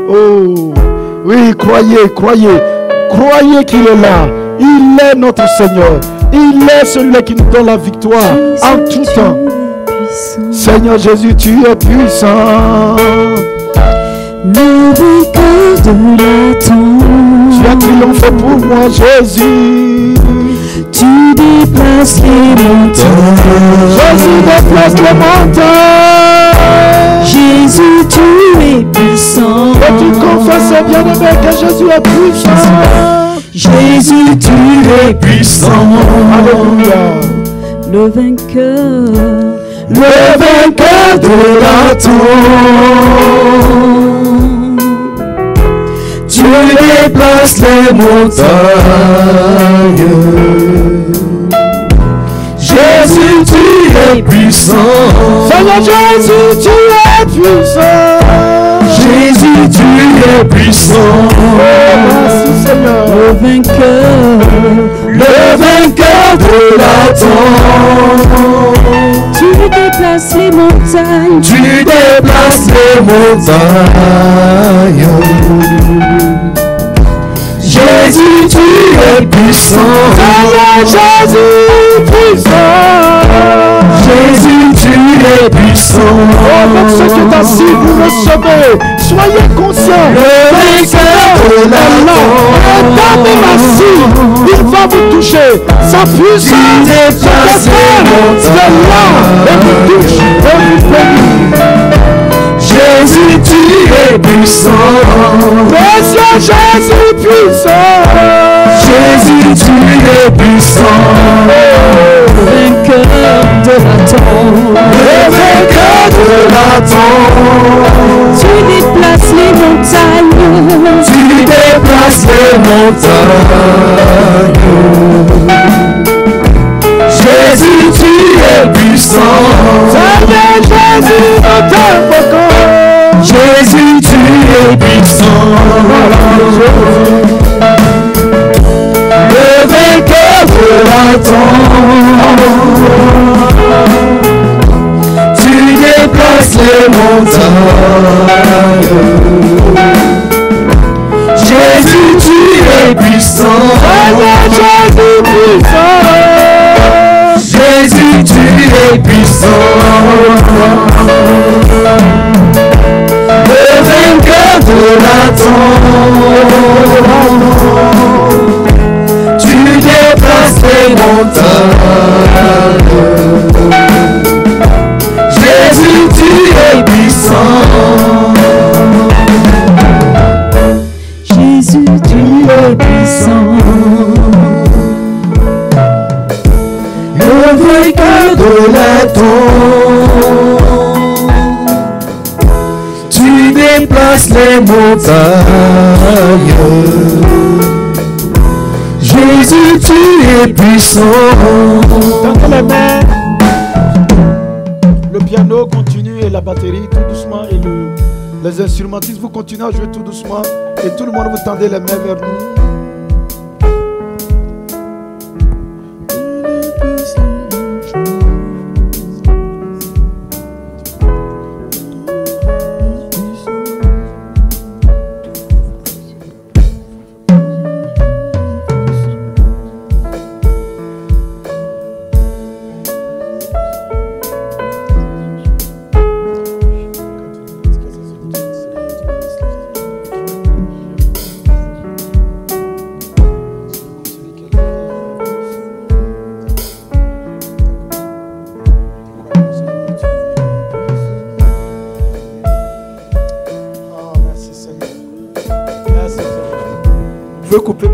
Oh, oui, croyez qu'il est là. Il est notre Seigneur. Il est celui-là qui nous donne la victoire en tout temps. Seigneur Jésus, tu es puissant. Le vainqueur de la tombe. Tu as triomphé pour moi, Jésus. Tu déplaces les montagnes. Jésus déplace les montagnes. Jésus, tu es puissant. Et tu confesses bien aimé que Jésus est puissant. Jésus, tu es puissant. Alléluia. Le vainqueur. Le vainqueur de la tombe. Tu déplaces les montagnes. Jésus, tu es es puissant. Seigneur Jésus, tu es puissant. Jésus, tu es puissant. Merci Seigneur. Le vainqueur de la tombe. Tu déplaces les montagnes. Tu déplaces les montagnes. Jésus, tu es puissant. Seigneur Jésus, puissant. Jésus, tu es puissant. Oh, même ceux qui sont assis, vous recevez. Soyez conscients. Le vainqueur de la tombe. Étant même assis, il va vous toucher. Sa puissance, c'est là et vous touche et vous bénit. Jésus, tu es puissant. Monsieur Jésus puissant. Jésus, tu es puissant. Vainqueur de la tombe. Le vainqueur de la tombe. Tu déplaces les montagnes. Tu déplaces les montagnes. Jésus, tu es puissant. Seigneur Jésus, nous t'invoquons. Jésus, tu es puissant. Le vainqueur de la tombe. Tu déplaces les montagnes. Jésus, tu es puissant. Seigneur Jésus puissant. Jésus, tu es puissant. Le vainqueur de la tombe. Tu déplaces les montagnes. Jésus, tu es puissant. Jésus, tu es puissant. Le vainqueur de la tombe. Tu déplaces les montagnes. Jésus, tu es puissant. Tendez les mains. Le piano continue et la batterie tout doucement et les instrumentistes vous continuez à jouer tout doucement et tout le monde vous tendez les mains vers nous. Je veux couper.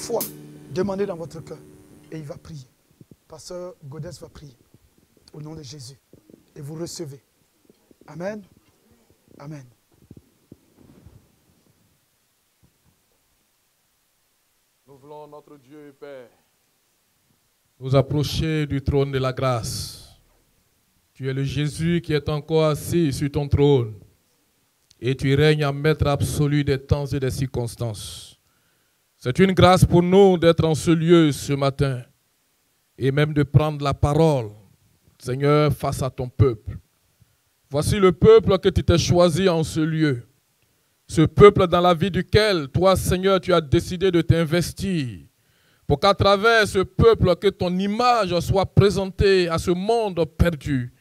foi, demandez dans votre cœur et il va prier. Pasteur Gaudès va prier au nom de Jésus et vous recevez. Amen. Amen. Nous voulons, notre Dieu et Père, nous approcher du trône de la grâce. Tu es le Jésus qui est encore assis sur ton trône et tu règnes en maître absolu des temps et des circonstances. C'est une grâce pour nous d'être en ce lieu ce matin et même de prendre la parole, Seigneur, face à ton peuple. Voici le peuple que tu t'es choisi en ce lieu. Ce peuple dans la vie duquel, toi, Seigneur, tu as décidé de t'investir pour qu'à travers ce peuple, que ton image soit présentée à ce monde perdu.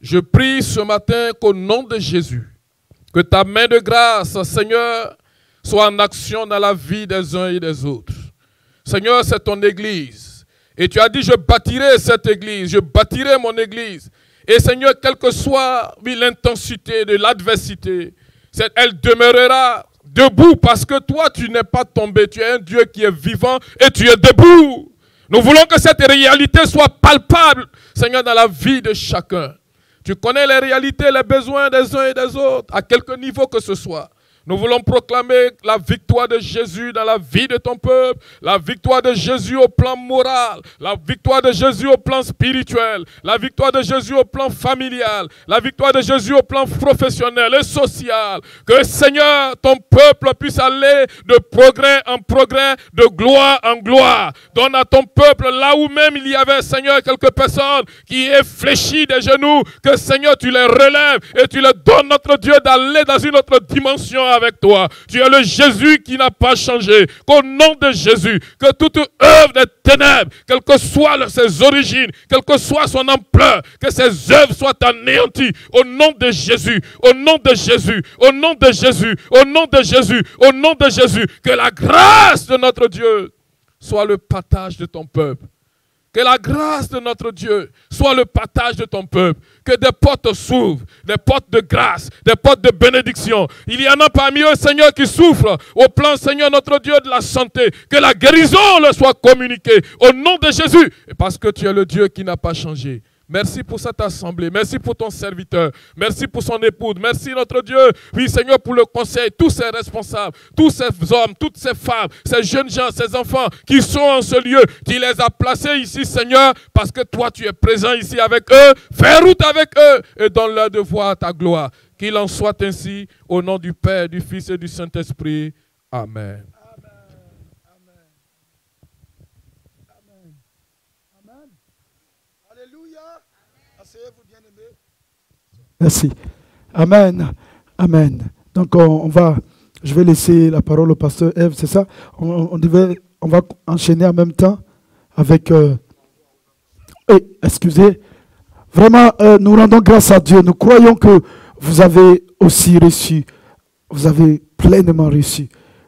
Je prie ce matin qu'au nom de Jésus, que ta main de grâce, Seigneur, soit en action dans la vie des uns et des autres. Seigneur, c'est ton église. Et tu as dit, je bâtirai cette église, je bâtirai mon église. Et Seigneur, quelle que soit l'intensité de l'adversité, elle demeurera debout parce que toi, tu n'es pas tombé. Tu es un Dieu qui est vivant et tu es debout. Nous voulons que cette réalité soit palpable, Seigneur, dans la vie de chacun. Tu connais les réalités, les besoins des uns et des autres, à quelque niveau que ce soit. Nous voulons proclamer la victoire de Jésus dans la vie de ton peuple, la victoire de Jésus au plan moral, la victoire de Jésus au plan spirituel, la victoire de Jésus au plan familial, la victoire de Jésus au plan professionnel et social. Que Seigneur, ton peuple puisse aller de progrès en progrès, de gloire en gloire. Donne à ton peuple, là où même il y avait, Seigneur, quelques personnes qui est fléchies des genoux, que Seigneur, tu les relèves et tu leur donnes, notre Dieu, d'aller dans une autre dimension avec toi. Tu es le Jésus qui n'a pas changé. Qu'au nom de Jésus, que toute œuvre des ténèbres, quelles que soient ses origines, quelle que soit son ampleur, que ses œuvres soient anéanties. Au nom de Jésus, au nom de Jésus, au nom de Jésus, au nom de Jésus, au nom de Jésus. Que la grâce de notre Dieu soit le partage de ton peuple. Que la grâce de notre Dieu soit le partage de ton peuple. Que des portes s'ouvrent, des portes de grâce, des portes de bénédiction. Il y en a parmi eux, Seigneur, qui souffrent au plan, Seigneur, notre Dieu, de la santé. Que la guérison leur soit communiquée au nom de Jésus. Et parce que tu es le Dieu qui n'a pas changé. Merci pour cette assemblée. Merci pour ton serviteur. Merci pour son épouse. Merci notre Dieu. Oui, Seigneur, pour le conseil. Tous ces responsables, tous ces hommes, toutes ces femmes, ces jeunes gens, ces enfants qui sont en ce lieu. Tu les as placés ici, Seigneur, parce que toi, tu es présent ici avec eux. Fais route avec eux et donne-leur de voir ta gloire. Qu'il en soit ainsi au nom du Père, du Fils et du Saint-Esprit. Amen. Merci. Amen. Amen. Donc je vais laisser la parole au pasteur Eve, c'est ça? On va enchaîner en même temps avec... excusez. Vraiment, nous rendons grâce à Dieu. Nous croyons que vous avez aussi reçu. Vous avez pleinement reçu.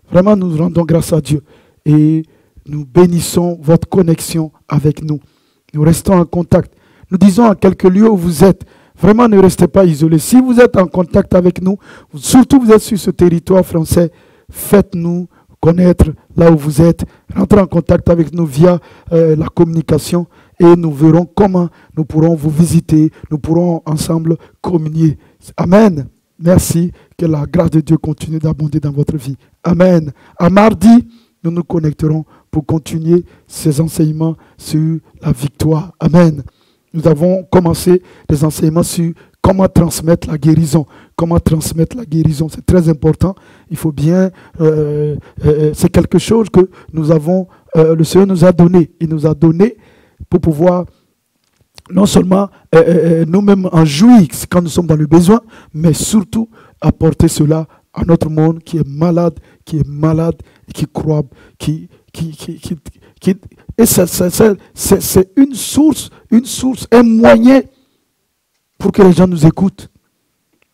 Vraiment, nous rendons grâce à Dieu. Et nous bénissons votre connexion avec nous. Nous restons en contact. Nous disons à quelques lieux où vous êtes, vraiment ne restez pas isolés. Si vous êtes en contact avec nous, surtout vous êtes sur ce territoire français, faites-nous connaître là où vous êtes. Rentrez en contact avec nous via la communication et nous verrons comment nous pourrons vous visiter. Nous pourrons ensemble communier. Amen. Merci. Que la grâce de Dieu continue d'abonder dans votre vie. Amen. À mardi, nous nous connecterons pour continuer ces enseignements sur la victoire. Amen. Nous avons commencé des enseignements sur comment transmettre la guérison. Comment transmettre la guérison, c'est très important. Il faut bien... c'est quelque chose que nous avons... le Seigneur nous a donné. Il nous a donné pour pouvoir non seulement nous-mêmes en jouir quand nous sommes dans le besoin, mais surtout apporter cela à notre monde qui est malade et qui croit, et c'est une source, un moyen pour que les gens nous écoutent.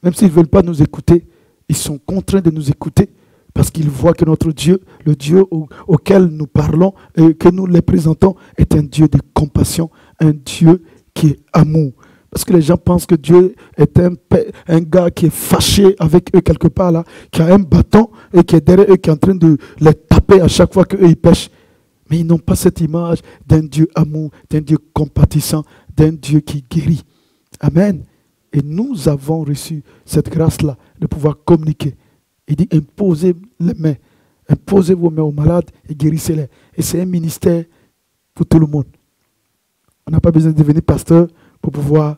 Même s'ils ne veulent pas nous écouter, ils sont contraints de nous écouter parce qu'ils voient que notre Dieu, le Dieu auquel nous parlons et que nous les présentons, est un Dieu de compassion, un Dieu qui est amour. Parce que les gens pensent que Dieu est un gars qui est fâché avec eux quelque part là, qui a un bâton et qui est derrière eux, qui est en train de les taper à chaque fois qu'eux ils pêchent. Mais ils n'ont pas cette image d'un Dieu amour, d'un Dieu compatissant, d'un Dieu qui guérit. Amen. Et nous avons reçu cette grâce-là de pouvoir communiquer. Il dit, imposez les mains, imposez vos mains aux malades et guérissez-les. Et c'est un ministère pour tout le monde. On n'a pas besoin de devenir pasteur pour pouvoir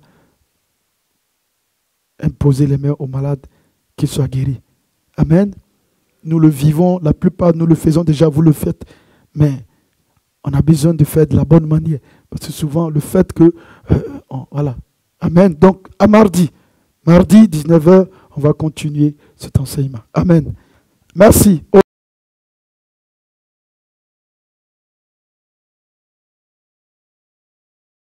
imposer les mains aux malades qu'ils soient guéris. Amen. Nous le vivons, la plupart nous le faisons déjà, vous le faites. Mais on a besoin de faire de la bonne manière. Parce que souvent, le fait que... voilà. Amen. Donc, à mardi. Mardi, 19h, on va continuer cet enseignement. Amen. Merci.